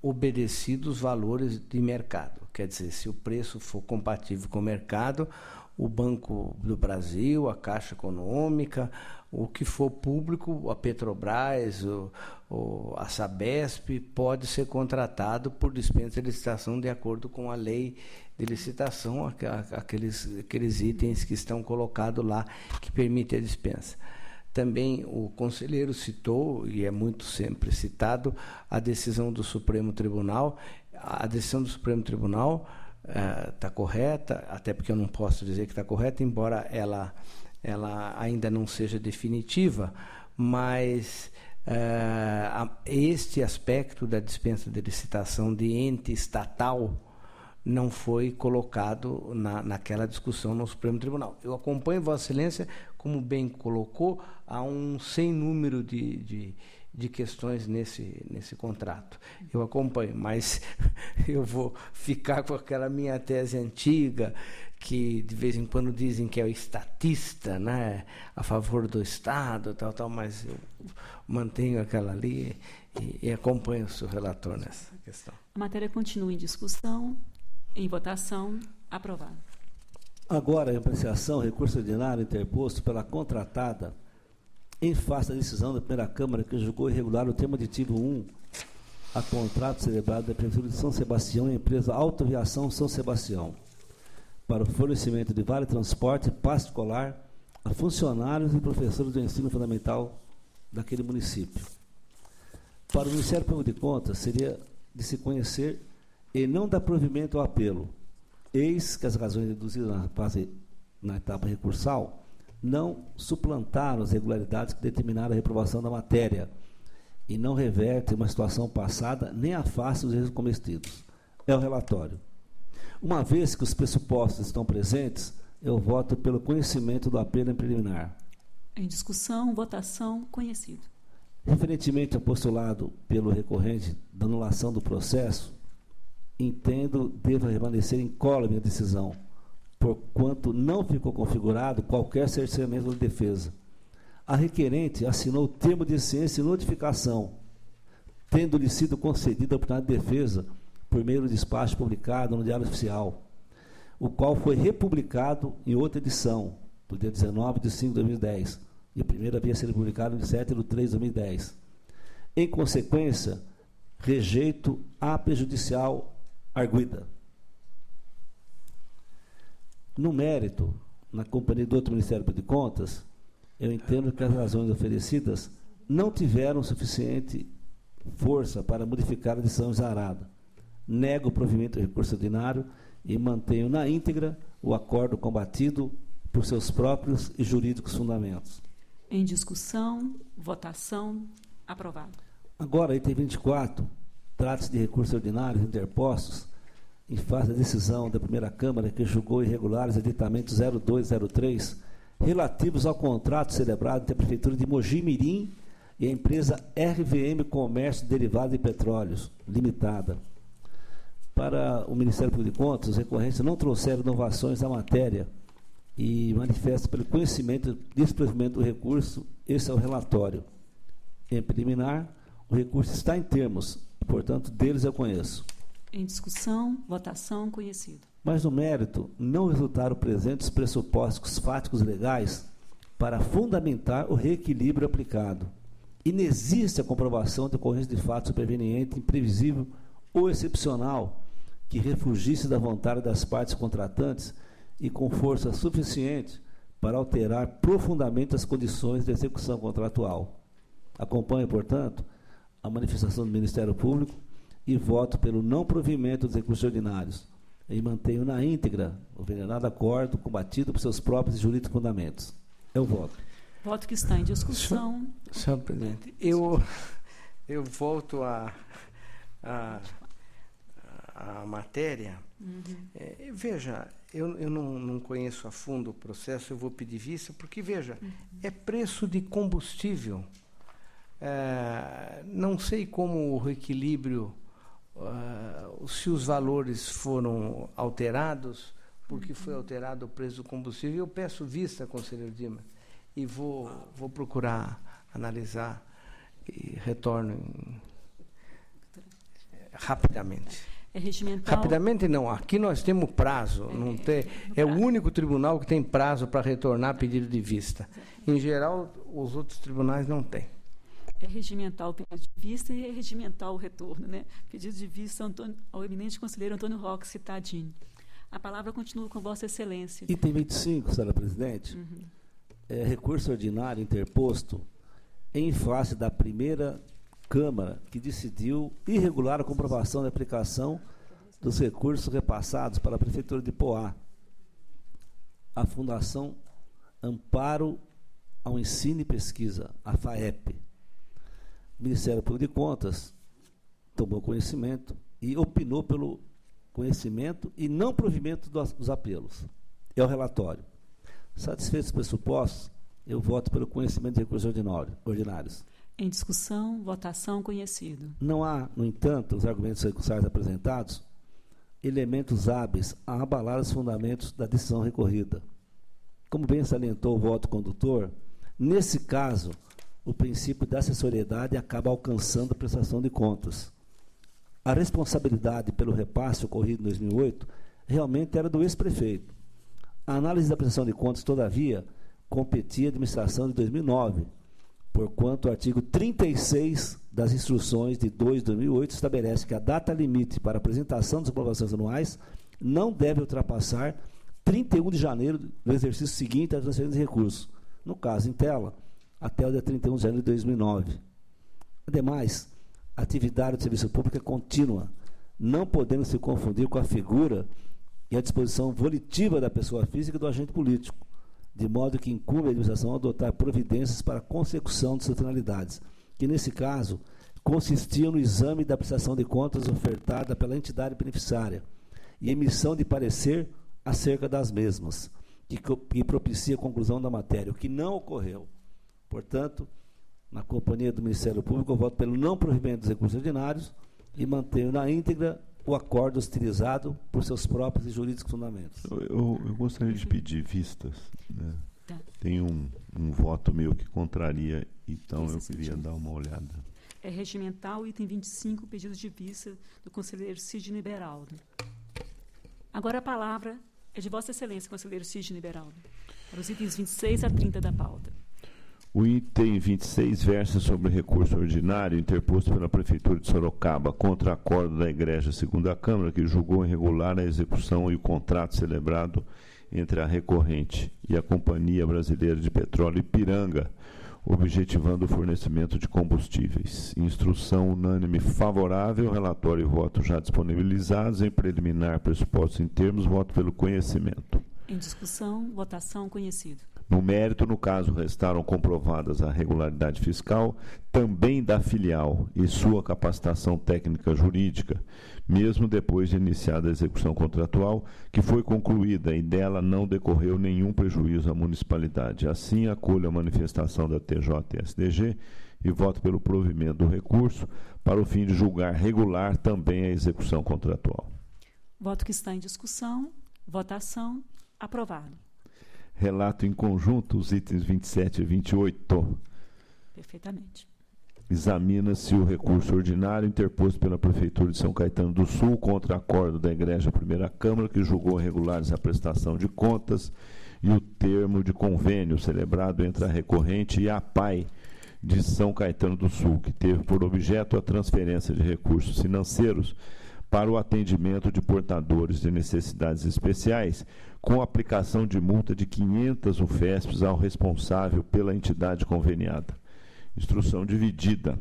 obedecidos os valores de mercado. Quer dizer, se o preço for compatível com o mercado, o Banco do Brasil, a Caixa Econômica, o que for público, a Petrobras, a Sabesp, pode ser contratado por dispensa de licitação de acordo com a lei de licitação, aqueles itens que estão colocados lá que permitem a dispensa. Também o conselheiro citou, e é muito sempre citado, a decisão do Supremo Tribunal. A decisão do Supremo Tribunal está correta, até porque eu não posso dizer que está correta, embora ela ainda não seja definitiva, mas este aspecto da dispensa de licitação de ente estatal não foi colocado naquela discussão no Supremo Tribunal. Eu acompanho Vossa Excelência, como bem colocou, há um sem número de questões nesse contrato. Eu acompanho, mas eu vou ficar com aquela minha tese antiga, que de vez em quando dizem que é o estatista, né, a favor do Estado, tal, mas eu mantenho aquela ali e acompanho o seu relator nessa questão. A matéria continua em discussão, em votação, aprovado. Agora, em apreciação, recurso ordinário interposto pela contratada em face da decisão da primeira Câmara que julgou irregular o termo aditivo 1 a contrato celebrado da Prefeitura de São Sebastião e a empresa Autoviação São Sebastião para o fornecimento de vale transporte e passe escolar a funcionários e professores do ensino fundamental daquele município. Para o Ministério Público de Contas, seria de se conhecer e não dar provimento ao apelo, eis que as razões deduzidas na etapa recursal não suplantaram as irregularidades que determinaram a reprovação da matéria e não revertem uma situação passada nem afastam os erros cometidos. É o relatório. Uma vez que os pressupostos estão presentes, eu voto pelo conhecimento do apelo em preliminar. Em discussão, votação, conhecido. Referentemente ao postulado pelo recorrente da anulação do processo, entendo deva permanecer incólume a decisão, porquanto não ficou configurado qualquer cerceamento de defesa. A requerente assinou o termo de ciência e notificação, tendo-lhe sido concedida a oportunidade de defesa por meio do despacho publicado no Diário Oficial, o qual foi republicado em outra edição, do dia 19 de 5 de 2010, e a primeira havia sido publicada no 7 de 3 de 2010. Em consequência, rejeito a prejudicial arguida. No mérito, na companhia do outro Ministério Público de Contas, eu entendo que as razões oferecidas não tiveram suficiente força para modificar a decisão exarada. Nego o provimento do recurso ordinário e mantenho na íntegra o acordo combatido por seus próprios e jurídicos fundamentos. Em discussão, votação, aprovado. Agora, item 24, trata-se de recursos ordinários interpostos em face da decisão da primeira Câmara que julgou irregulares editamentos 0203 relativos ao contrato celebrado entre a Prefeitura de Mogi-mirim e a empresa RVM Comércio Derivado de Petróleos, Limitada. Para o Ministério Público de Contas, os recorrentes não trouxeram inovações à matéria e manifestam pelo conhecimento desse provimento do recurso. Esse é o relatório. Em preliminar, o recurso está em termos, portanto, deles eu conheço. Em discussão, votação, conhecido. Mas no mérito, não resultaram presentes pressupostos fáticos legais para fundamentar o reequilíbrio aplicado. Inexiste a comprovação de ocorrência de fato superveniente, imprevisível ou excepcional que refugisse da vontade das partes contratantes e com força suficiente para alterar profundamente as condições de execução contratual. Acompanho, portanto, a manifestação do Ministério Público e voto pelo não provimento dos recursos ordinários e mantenho na íntegra o venerado acordo combatido por seus próprios e jurídicos fundamentos. Eu voto. Voto que está em discussão. Senhor presidente, eu volto à matéria. Veja, eu não conheço a fundo o processo, eu vou pedir vista, porque, veja, é preço de combustível. Não sei como o reequilíbrio, se os valores foram alterados, porque foi alterado o preço do combustível. Eu peço vista, conselheiro Dimas. e vou procurar analisar e retorno rapidamente. É regimental. Rapidamente não, aqui nós temos prazo, não tem, é o único tribunal que tem prazo para retornar pedido de vista. Em geral, os outros tribunais não têm. É regimental o pedido de vista e é regimental o retorno, né? Pedido de vista ao eminente conselheiro Antônio Roque Cittadini. A palavra continua com Vossa Excelência. Item 25, senhora presidente. É recurso ordinário interposto em face da primeira Câmara, que decidiu irregular a comprovação da aplicação dos recursos repassados para a Prefeitura de Poá, a Fundação Amparo ao Ensino e Pesquisa, a FAEP. O Ministério Público de Contas tomou conhecimento e opinou pelo conhecimento e não provimento dos apelos. É o relatório. Satisfeitos os pressupostos, eu voto pelo conhecimento de recursos ordinários. Em discussão, votação, conhecido. Não há, no entanto, os argumentos recursários apresentados, elementos hábeis a abalar os fundamentos da decisão recorrida. Como bem salientou o voto condutor, nesse caso, o princípio da acessoriedade acaba alcançando a prestação de contas. A responsabilidade pelo repasse ocorrido em 2008 realmente era do ex-prefeito. A análise da prestação de contas, todavia, competia à administração de 2009, porquanto o artigo 36 das instruções de 2 de 2008 estabelece que a data limite para apresentação das aprovações anuais não deve ultrapassar 31 de janeiro do exercício seguinte à transferência de recursos, no caso em tela, até o dia 31 de janeiro de 2009. Ademais, a atividade do serviço público é contínua, não podendo se confundir com a figura e a disposição volitiva da pessoa física e do agente político, de modo que incumbe a administração a adotar providências para a consecução de suas finalidades, que, nesse caso, consistiam no exame da prestação de contas ofertada pela entidade beneficiária e emissão de parecer acerca das mesmas, que propicia a conclusão da matéria, o que não ocorreu. Portanto, na companhia do Ministério Público, eu voto pelo não provimento dos recursos ordinários e mantenho na íntegra o acordo utilizado por seus próprios e jurídicos fundamentos. Eu gostaria de pedir vistas. Né? Tá. Tem um voto meu que contraria, então eu queria dar uma olhada. É regimental, item 25, pedido de vista do conselheiro Sidney Beraldo. Agora a palavra é de Vossa Excelência, conselheiro Sidney Beraldo, para os itens 26 a 30 da pauta. O item 26 versa sobre recurso ordinário interposto pela Prefeitura de Sorocaba contra acordo da Igreja Segunda Câmara, que julgou irregular a execução e o contrato celebrado entre a recorrente e a Companhia Brasileira de Petróleo Ipiranga, objetivando o fornecimento de combustíveis. Instrução unânime favorável, relatório e voto já disponibilizados. Em preliminar, pressupostos em termos, voto pelo conhecimento. Em discussão, votação, conhecido. No mérito, no caso, restaram comprovadas a regularidade fiscal também da filial e sua capacitação técnica jurídica, mesmo depois de iniciada a execução contratual, que foi concluída e dela não decorreu nenhum prejuízo à municipalidade. Assim, acolho a manifestação da TJSDG e voto pelo provimento do recurso para o fim de julgar regular também a execução contratual. Voto que está em discussão, votação, aprovado. Relato em conjunto os itens 27 e 28. Perfeitamente. Examina-se o recurso ordinário interposto pela Prefeitura de São Caetano do Sul contra acordo da Igreja Primeira Câmara, que julgou irregulares a prestação de contas e o termo de convênio celebrado entre a recorrente e a APAI de São Caetano do Sul, que teve por objeto a transferência de recursos financeiros para o atendimento de portadores de necessidades especiais, com aplicação de multa de 500 UFESPs ao responsável pela entidade conveniada. Instrução dividida.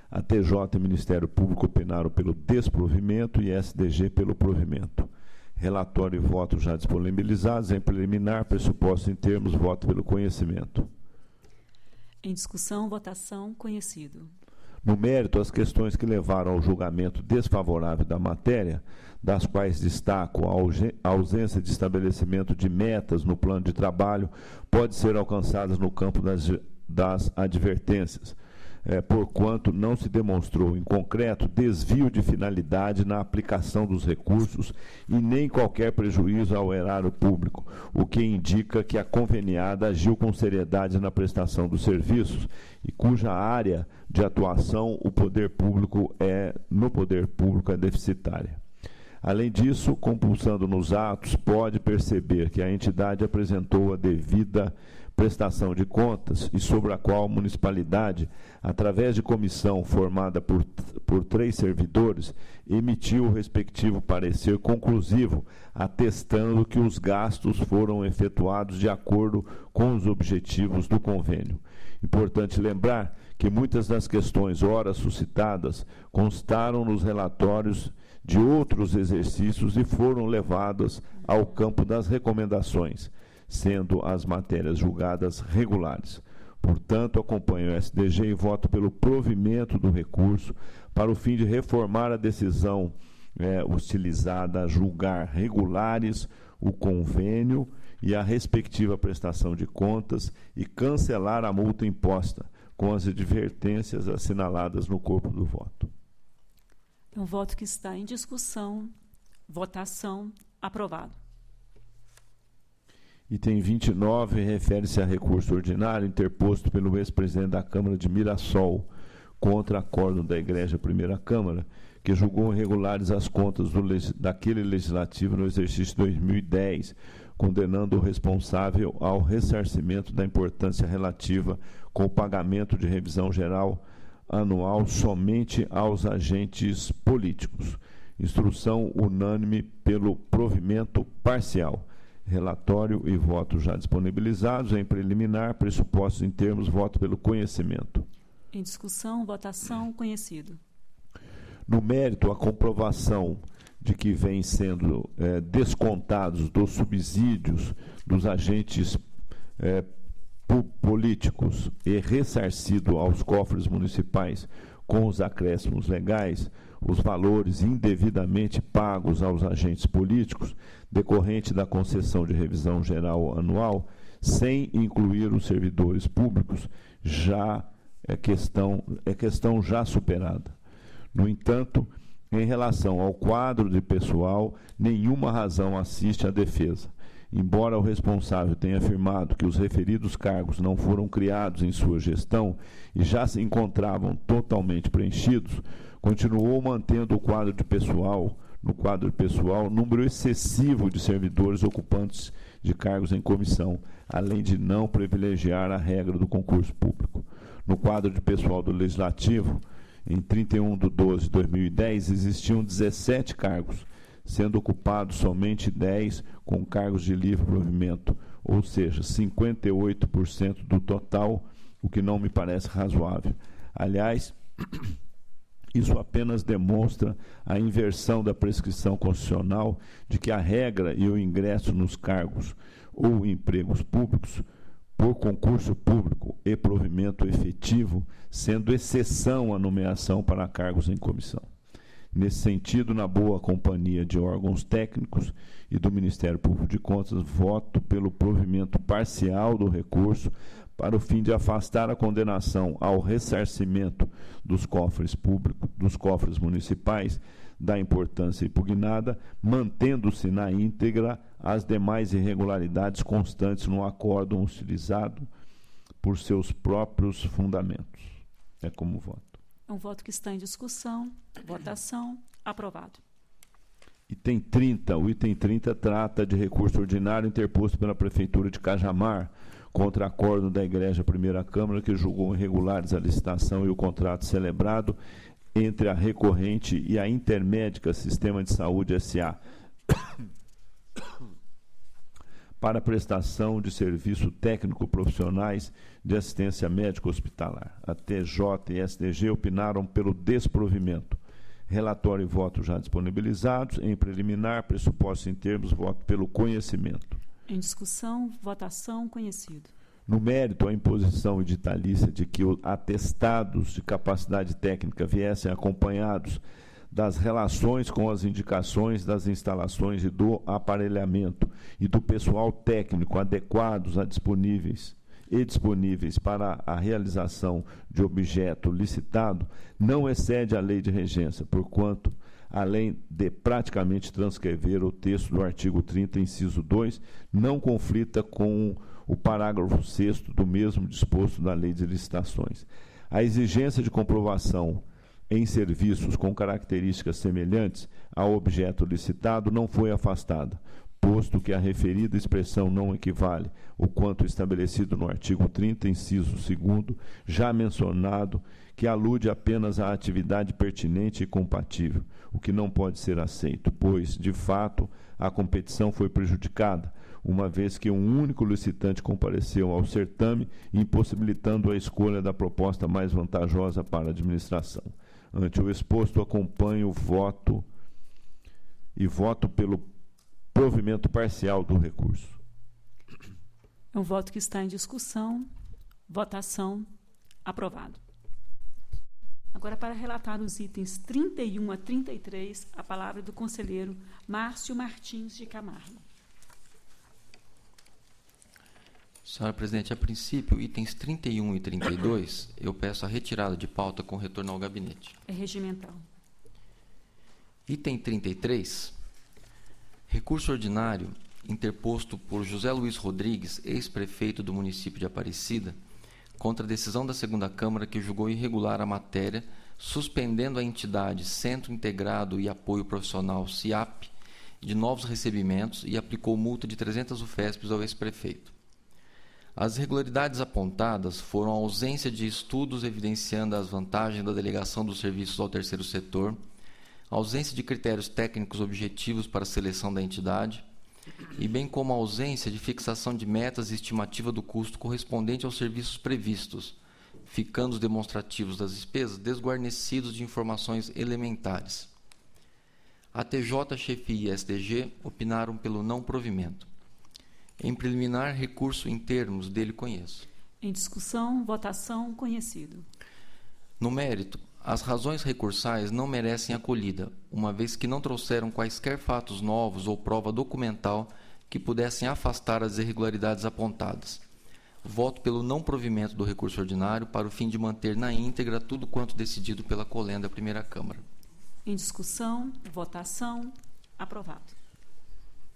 A TJ e Ministério Público opinaram pelo desprovimento e SDG pelo provimento. Relatório e voto já disponibilizados. Em preliminar, pressuposto em termos, voto pelo conhecimento. Em discussão, votação, conhecido. No mérito, as questões que levaram ao julgamento desfavorável da matéria, das quais destaco a ausência de estabelecimento de metas no plano de trabalho, pode ser alcançadas no campo das advertências. porquanto não se demonstrou, em concreto, desvio de finalidade na aplicação dos recursos e nem qualquer prejuízo ao erário público, o que indica que a conveniada agiu com seriedade na prestação dos serviços e cuja área de atuação no poder público é deficitária. Além disso, compulsando nos atos, pode perceber que a entidade apresentou a devida prestação de contas e sobre a qual a municipalidade, através de comissão formada por 3 servidores, emitiu o respectivo parecer conclusivo, atestando que os gastos foram efetuados de acordo com os objetivos do convênio. Importante lembrar que muitas das questões ora suscitadas constaram nos relatórios de outros exercícios e foram levadas ao campo das recomendações, sendo as matérias julgadas regulares. Portanto, acompanho o SDG e voto pelo provimento do recurso para o fim de reformar a decisão utilizada a julgar regulares o convênio e a respectiva prestação de contas e cancelar a multa imposta, com as advertências assinaladas no corpo do voto. É um voto que está em discussão, votação, aprovado. Item 29 refere-se a recurso ordinário interposto pelo ex-presidente da Câmara de Mirassol contra acórdão da Igreja Primeira Câmara, que julgou irregulares as contas daquele legislativo no exercício 2010, condenando o responsável ao ressarcimento da importância relativa com o pagamento de revisão geral anual somente aos agentes políticos. Instrução unânime pelo provimento parcial. Relatório e voto já disponibilizados. Em preliminar, pressupostos em termos, voto pelo conhecimento. Em discussão, votação, conhecido. No mérito, a comprovação de que vêm sendo descontados dos subsídios dos agentes políticos e ressarcido aos cofres municipais com os acréscimos legais os valores indevidamente pagos aos agentes políticos decorrente da concessão de revisão geral anual, sem incluir os servidores públicos, já é questão já superada. No entanto, em relação ao quadro de pessoal, nenhuma razão assiste à defesa. Embora o responsável tenha afirmado que os referidos cargos não foram criados em sua gestão e já se encontravam totalmente preenchidos, continuou mantendo no quadro de pessoal, número excessivo de servidores ocupantes de cargos em comissão, além de não privilegiar a regra do concurso público. No quadro de pessoal do Legislativo, em 31/12/2010, existiam 17 cargos, sendo ocupados somente 10 com cargos de livre provimento, ou seja, 58% do total, o que não me parece razoável. Aliás, isso apenas demonstra a inversão da prescrição constitucional de que a regra e o ingresso nos cargos ou empregos públicos por concurso público e provimento efetivo, sendo exceção a nomeação para cargos em comissão. Nesse sentido, na boa companhia de órgãos técnicos e do Ministério Público de Contas, voto pelo provimento parcial do recurso para o fim de afastar a condenação ao ressarcimento dos cofres públicos, dos cofres municipais, da importância impugnada, mantendo-se na íntegra as demais irregularidades constantes no acórdão utilizado por seus próprios fundamentos. É como voto. É um voto que está em discussão, votação, aprovado. Item 30. O item 30 trata de recurso ordinário interposto pela Prefeitura de Cajamar contra acórdão da Igreja Primeira Câmara, que julgou irregulares a licitação e o contrato celebrado entre a recorrente e a Intermédica Sistema de Saúde S.A. para prestação de serviço técnico profissionais de assistência médica hospitalar. A TJ e SDG opinaram pelo desprovimento. Relatório e voto já disponibilizados. Em preliminar, pressupostos em termos, voto pelo conhecimento. Em discussão, votação, conhecido. No mérito, a imposição editalícia de que os atestados de capacidade técnica viessem acompanhados das relações com as indicações das instalações e do aparelhamento e do pessoal técnico adequados a disponíveis e disponíveis para a realização de objeto licitado não excede a lei de regência, porquanto, além de praticamente transcrever o texto do artigo 30, inciso 2, não conflita com o parágrafo 6º do mesmo disposto da lei de licitações. A exigência de comprovação em serviços com características semelhantes ao objeto licitado não foi afastada, posto que a referida expressão não equivale o quanto estabelecido no artigo 30, inciso 2º, já mencionado, que alude apenas à atividade pertinente e compatível, o que não pode ser aceito, pois, de fato, a competição foi prejudicada, uma vez que um único licitante compareceu ao certame, impossibilitando a escolha da proposta mais vantajosa para a administração. Ante o exposto, acompanho o voto e voto pelo provimento parcial do recurso. É um voto que está em discussão. Votação. Aprovado. Agora, para relatar os itens 31 a 33, a palavra do conselheiro Márcio Martins de Camargo. Senhora Presidente, a princípio, itens 31 e 32, eu peço a retirada de pauta com retorno ao gabinete. É regimental. Item 33, recurso ordinário interposto por José Luiz Rodrigues, ex-prefeito do município de Aparecida, contra a decisão da segunda Câmara que julgou irregular a matéria, suspendendo a entidade Centro Integrado e Apoio Profissional, CIAP, de novos recebimentos e aplicou multa de 300 UFESPs ao ex-prefeito. As irregularidades apontadas foram a ausência de estudos evidenciando as vantagens da delegação dos serviços ao terceiro setor, a ausência de critérios técnicos objetivos para a seleção da entidade, e bem como a ausência de fixação de metas e estimativa do custo correspondente aos serviços previstos, ficando os demonstrativos das despesas desguarnecidos de informações elementares. A TJ, chefia e SDG opinaram pelo não provimento. Em preliminar, recurso em termos dele conheço. Em discussão, votação, conhecido. No mérito, as razões recursais não merecem acolhida, uma vez que não trouxeram quaisquer fatos novos ou prova documental que pudessem afastar as irregularidades apontadas. Voto pelo não provimento do recurso ordinário para o fim de manter na íntegra tudo quanto decidido pela Colenda Primeira Câmara. Em discussão, votação, aprovado.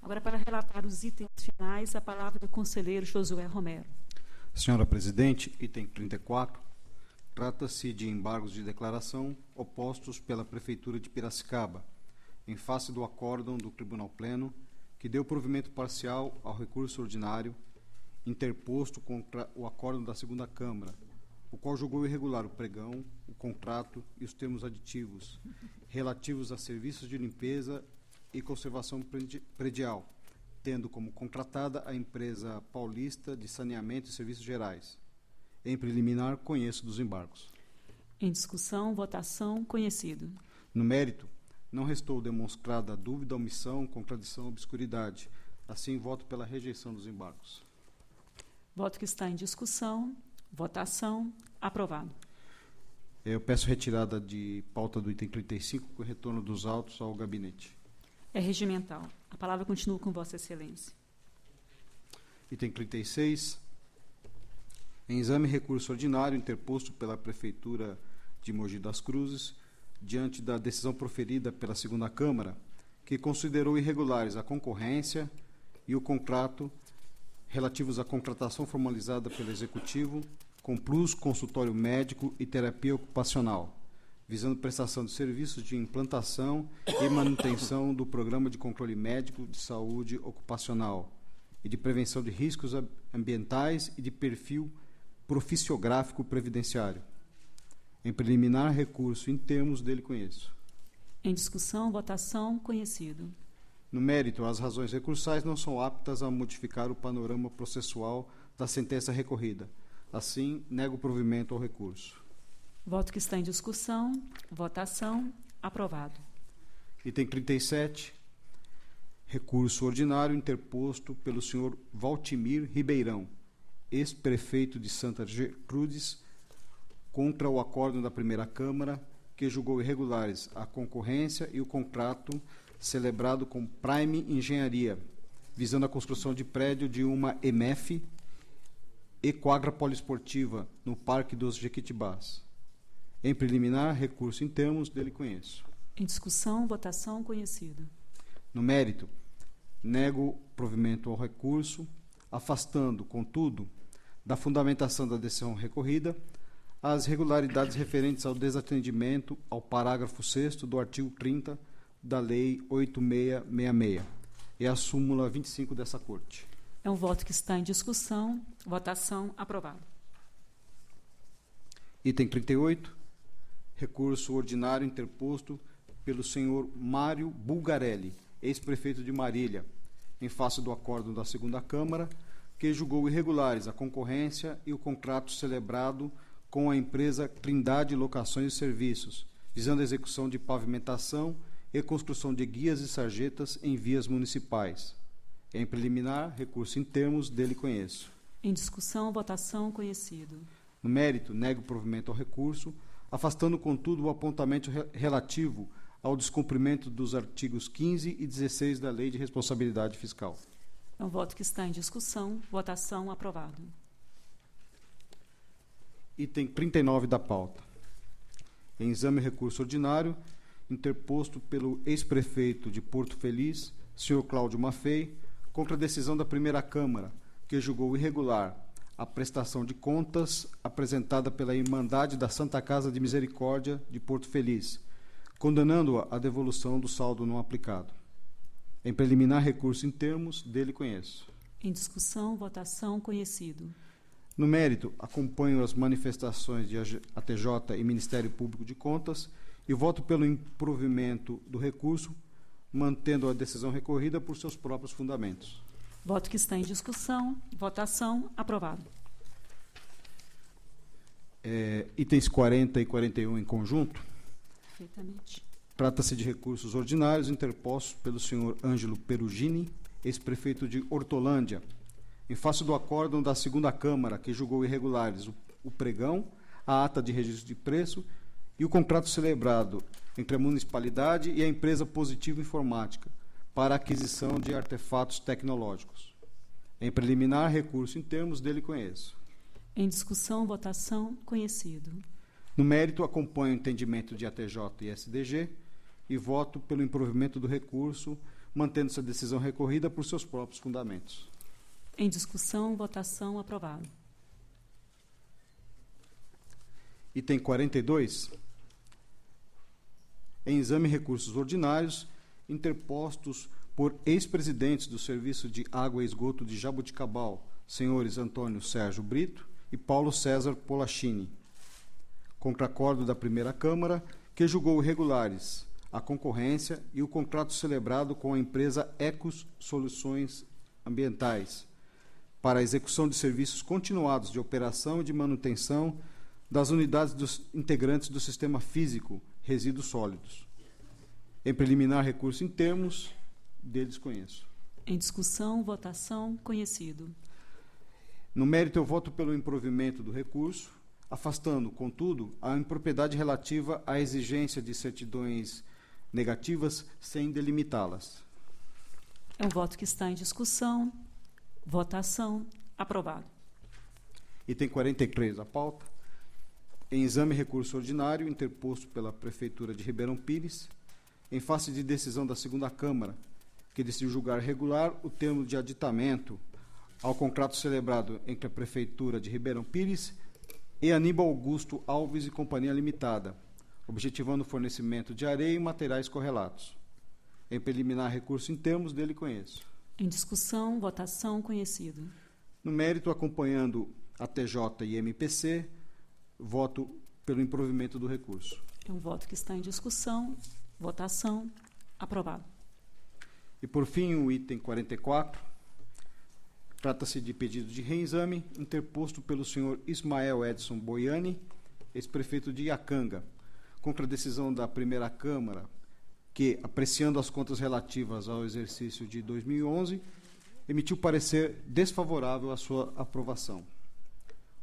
Agora, para relatar os itens finais, a palavra do conselheiro Josué Romero. Senhora Presidente, item 34, trata-se de embargos de declaração opostos pela Prefeitura de Piracicaba, em face do acórdão do Tribunal Pleno, que deu provimento parcial ao recurso ordinário interposto contra o acórdão da segunda Câmara, o qual julgou irregular o pregão, o contrato e os termos aditivos relativos a serviços de limpeza e conservação predial, tendo como contratada a empresa paulista de saneamento e serviços gerais. Em preliminar, conheço dos embargos. Em discussão, votação, conhecido. No mérito, não restou demonstrada dúvida, omissão, contradição ou obscuridade. Assim, voto pela rejeição dos embargos. Voto que está em discussão, votação, aprovado. Eu peço retirada de pauta do item 35 com retorno dos autos ao gabinete. É regimental. A palavra continua com Vossa Excelência. Item 36. Em exame recurso ordinário interposto pela Prefeitura de Mogi das Cruzes, diante da decisão proferida pela segunda Câmara, que considerou irregulares a concorrência e o contrato relativos à contratação formalizada pelo Executivo com Plus Consultório Médico e Terapia Ocupacional, visando prestação de serviços de implantação e manutenção do Programa de Controle Médico de Saúde Ocupacional e de Prevenção de Riscos Ambientais e de Perfil Proficiográfico Previdenciário. Em preliminar, recurso em termos dele conheço. Em discussão, votação, conhecido. No mérito, as razões recursais não são aptas a modificar o panorama processual da sentença recorrida. Assim, nego o provimento ao recurso. Voto que está em discussão, votação, aprovado. Item 37, recurso ordinário interposto pelo senhor Valtimir Ribeirão, ex-prefeito de Santa Gertrudes, contra o acórdão da primeira Câmara, que julgou irregulares a concorrência e o contrato celebrado com Prime Engenharia, visando a construção de prédio de uma EMF e quadra poliesportiva no Parque dos Jequitibás. Em preliminar, recurso em termos, dele conheço. Em discussão, votação, conhecido. No mérito, nego provimento ao recurso, afastando, contudo, da fundamentação da decisão recorrida, as irregularidades referentes ao desatendimento ao parágrafo 6º do artigo 30 da Lei 8666 e a súmula 25 dessa Corte. É um voto que está em discussão. Votação, aprovado. Item 38, recurso ordinário interposto pelo senhor Mário Bulgarelli, ex-prefeito de Marília, em face do acórdão da segunda Câmara, que julgou irregulares a concorrência e o contrato celebrado com a empresa Trindade Locações e Serviços, visando a execução de pavimentação e construção de guias e sarjetas em vias municipais. Em preliminar, recurso em termos, dele conheço. Em discussão, votação, conhecido. No mérito, nego provimento ao recurso, afastando, contudo, o apontamento relativo ao descumprimento dos artigos 15 e 16 da Lei de Responsabilidade Fiscal. É um voto que está em discussão. Votação, aprovado. Item 39 da pauta. Em exame recurso ordinário, interposto pelo ex-prefeito de Porto Feliz, senhor Cláudio Maffei, contra a decisão da primeira Câmara, que julgou irregular a prestação de contas apresentada pela Irmandade da Santa Casa de Misericórdia de Porto Feliz, condenando-a à devolução do saldo não aplicado. Em preliminar, recurso em termos, dele conheço. Em discussão, votação, conhecido. No mérito, acompanho as manifestações de ATJ e Ministério Público de Contas e voto pelo improvimento do recurso, mantendo a decisão recorrida por seus próprios fundamentos. Voto que está em discussão. Votação, aprovado. Itens 40 e 41 em conjunto. Perfeitamente. Trata-se de recursos ordinários interpostos pelo senhor Ângelo Perugini, ex-prefeito de Hortolândia, em face do acórdão da segunda Câmara, que julgou irregulares o pregão, a ata de registro de preço e o contrato celebrado entre a municipalidade e a empresa Positivo Informática para a aquisição de artefatos tecnológicos. Em preliminar, recurso em termos, dele conheço. Em discussão, votação, conhecido. No mérito, acompanho o entendimento de ATJ e SDG e voto pelo improvimento do recurso, mantendo-se a decisão recorrida por seus próprios fundamentos. Em discussão, votação, aprovado. Item 42. Em exame recursos ordinários interpostos por ex-presidentes do Serviço de Água e Esgoto de Jaboticabal, senhores Antônio Sérgio Brito e Paulo César Polachini, contra acordo da primeira Câmara, que julgou irregulares a concorrência e o contrato celebrado com a empresa Ecos Soluções Ambientais para a execução de serviços continuados de operação e de manutenção das unidades dos integrantes do sistema físico resíduos sólidos. Em preliminar, recurso em termos, deles conheço. Em discussão, votação, conhecido. No mérito, eu voto pelo improvimento do recurso, afastando, contudo, a impropriedade relativa à exigência de certidões negativas sem delimitá-las. É um voto que está em discussão. Votação, aprovado. Item 43 da pauta. Em exame recurso ordinário interposto pela Prefeitura de Ribeirão Pires, em face de decisão da segunda Câmara, que decidiu julgar regular o termo de aditamento ao contrato celebrado entre a Prefeitura de Ribeirão Pires e Aníbal Augusto Alves e Companhia Limitada, objetivando o fornecimento de areia e materiais correlatos. Em preliminar, recurso em termos, dele conheço. Em discussão, votação, conhecido. No mérito, acompanhando a TJ e MPC, voto pelo improvimento do recurso. É um voto que está em discussão. Votação, aprovado. E, por fim, o item 44. Trata-se de pedido de reexame interposto pelo senhor Ismael Edson Boiani, ex-prefeito de Iacanga, contra a decisão da primeira Câmara, que, apreciando as contas relativas ao exercício de 2011, emitiu parecer desfavorável à sua aprovação.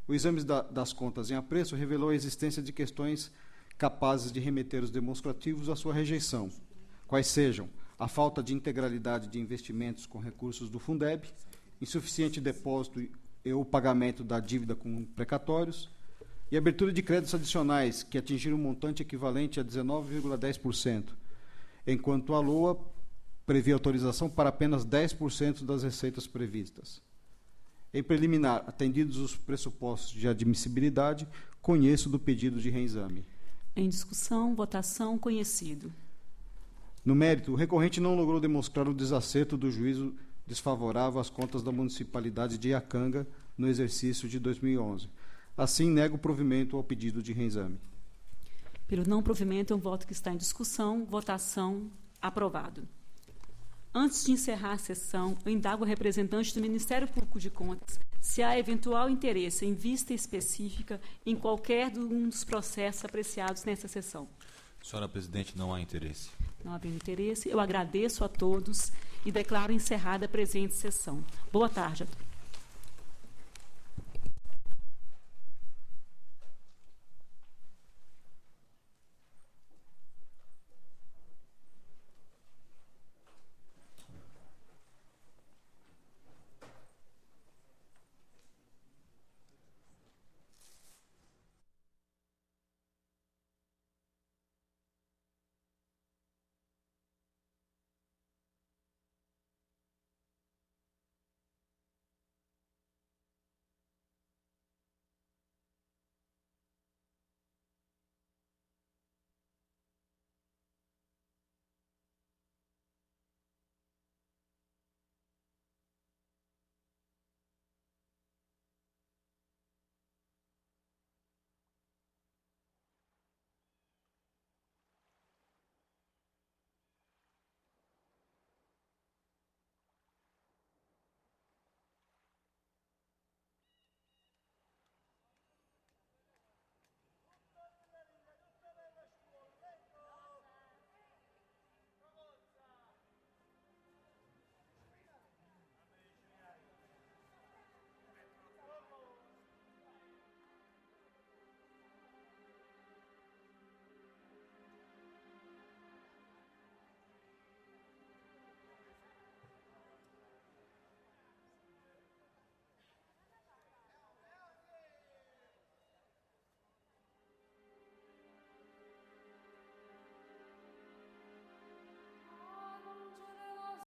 O exame das contas em apreço revelou a existência de questões capazes de remeter os demonstrativos à sua rejeição, quais sejam a falta de integralidade de investimentos com recursos do Fundeb, insuficiente depósito o pagamento da dívida com precatórios e abertura de créditos adicionais, que atingiram um montante equivalente a 19,10%, enquanto a LOA previa autorização para apenas 10% das receitas previstas. Em preliminar, atendidos os pressupostos de admissibilidade, conheço do pedido de reexame. Em discussão, votação, conhecido. No mérito, o recorrente não logrou demonstrar o desacerto do juízo desfavorável às contas da municipalidade de Iacanga no exercício de 2011. Assim, nego o provimento ao pedido de reexame. Pelo não provimento, é um voto que está em discussão. Votação, aprovado. Antes de encerrar a sessão, eu indago o representante do Ministério Público de Contas se há eventual interesse em vista específica em qualquer um dos processos apreciados nessa sessão. Senhora presidente, não há interesse. Não havendo interesse, eu agradeço a todos e declaro encerrada a presente sessão. Boa tarde a todos.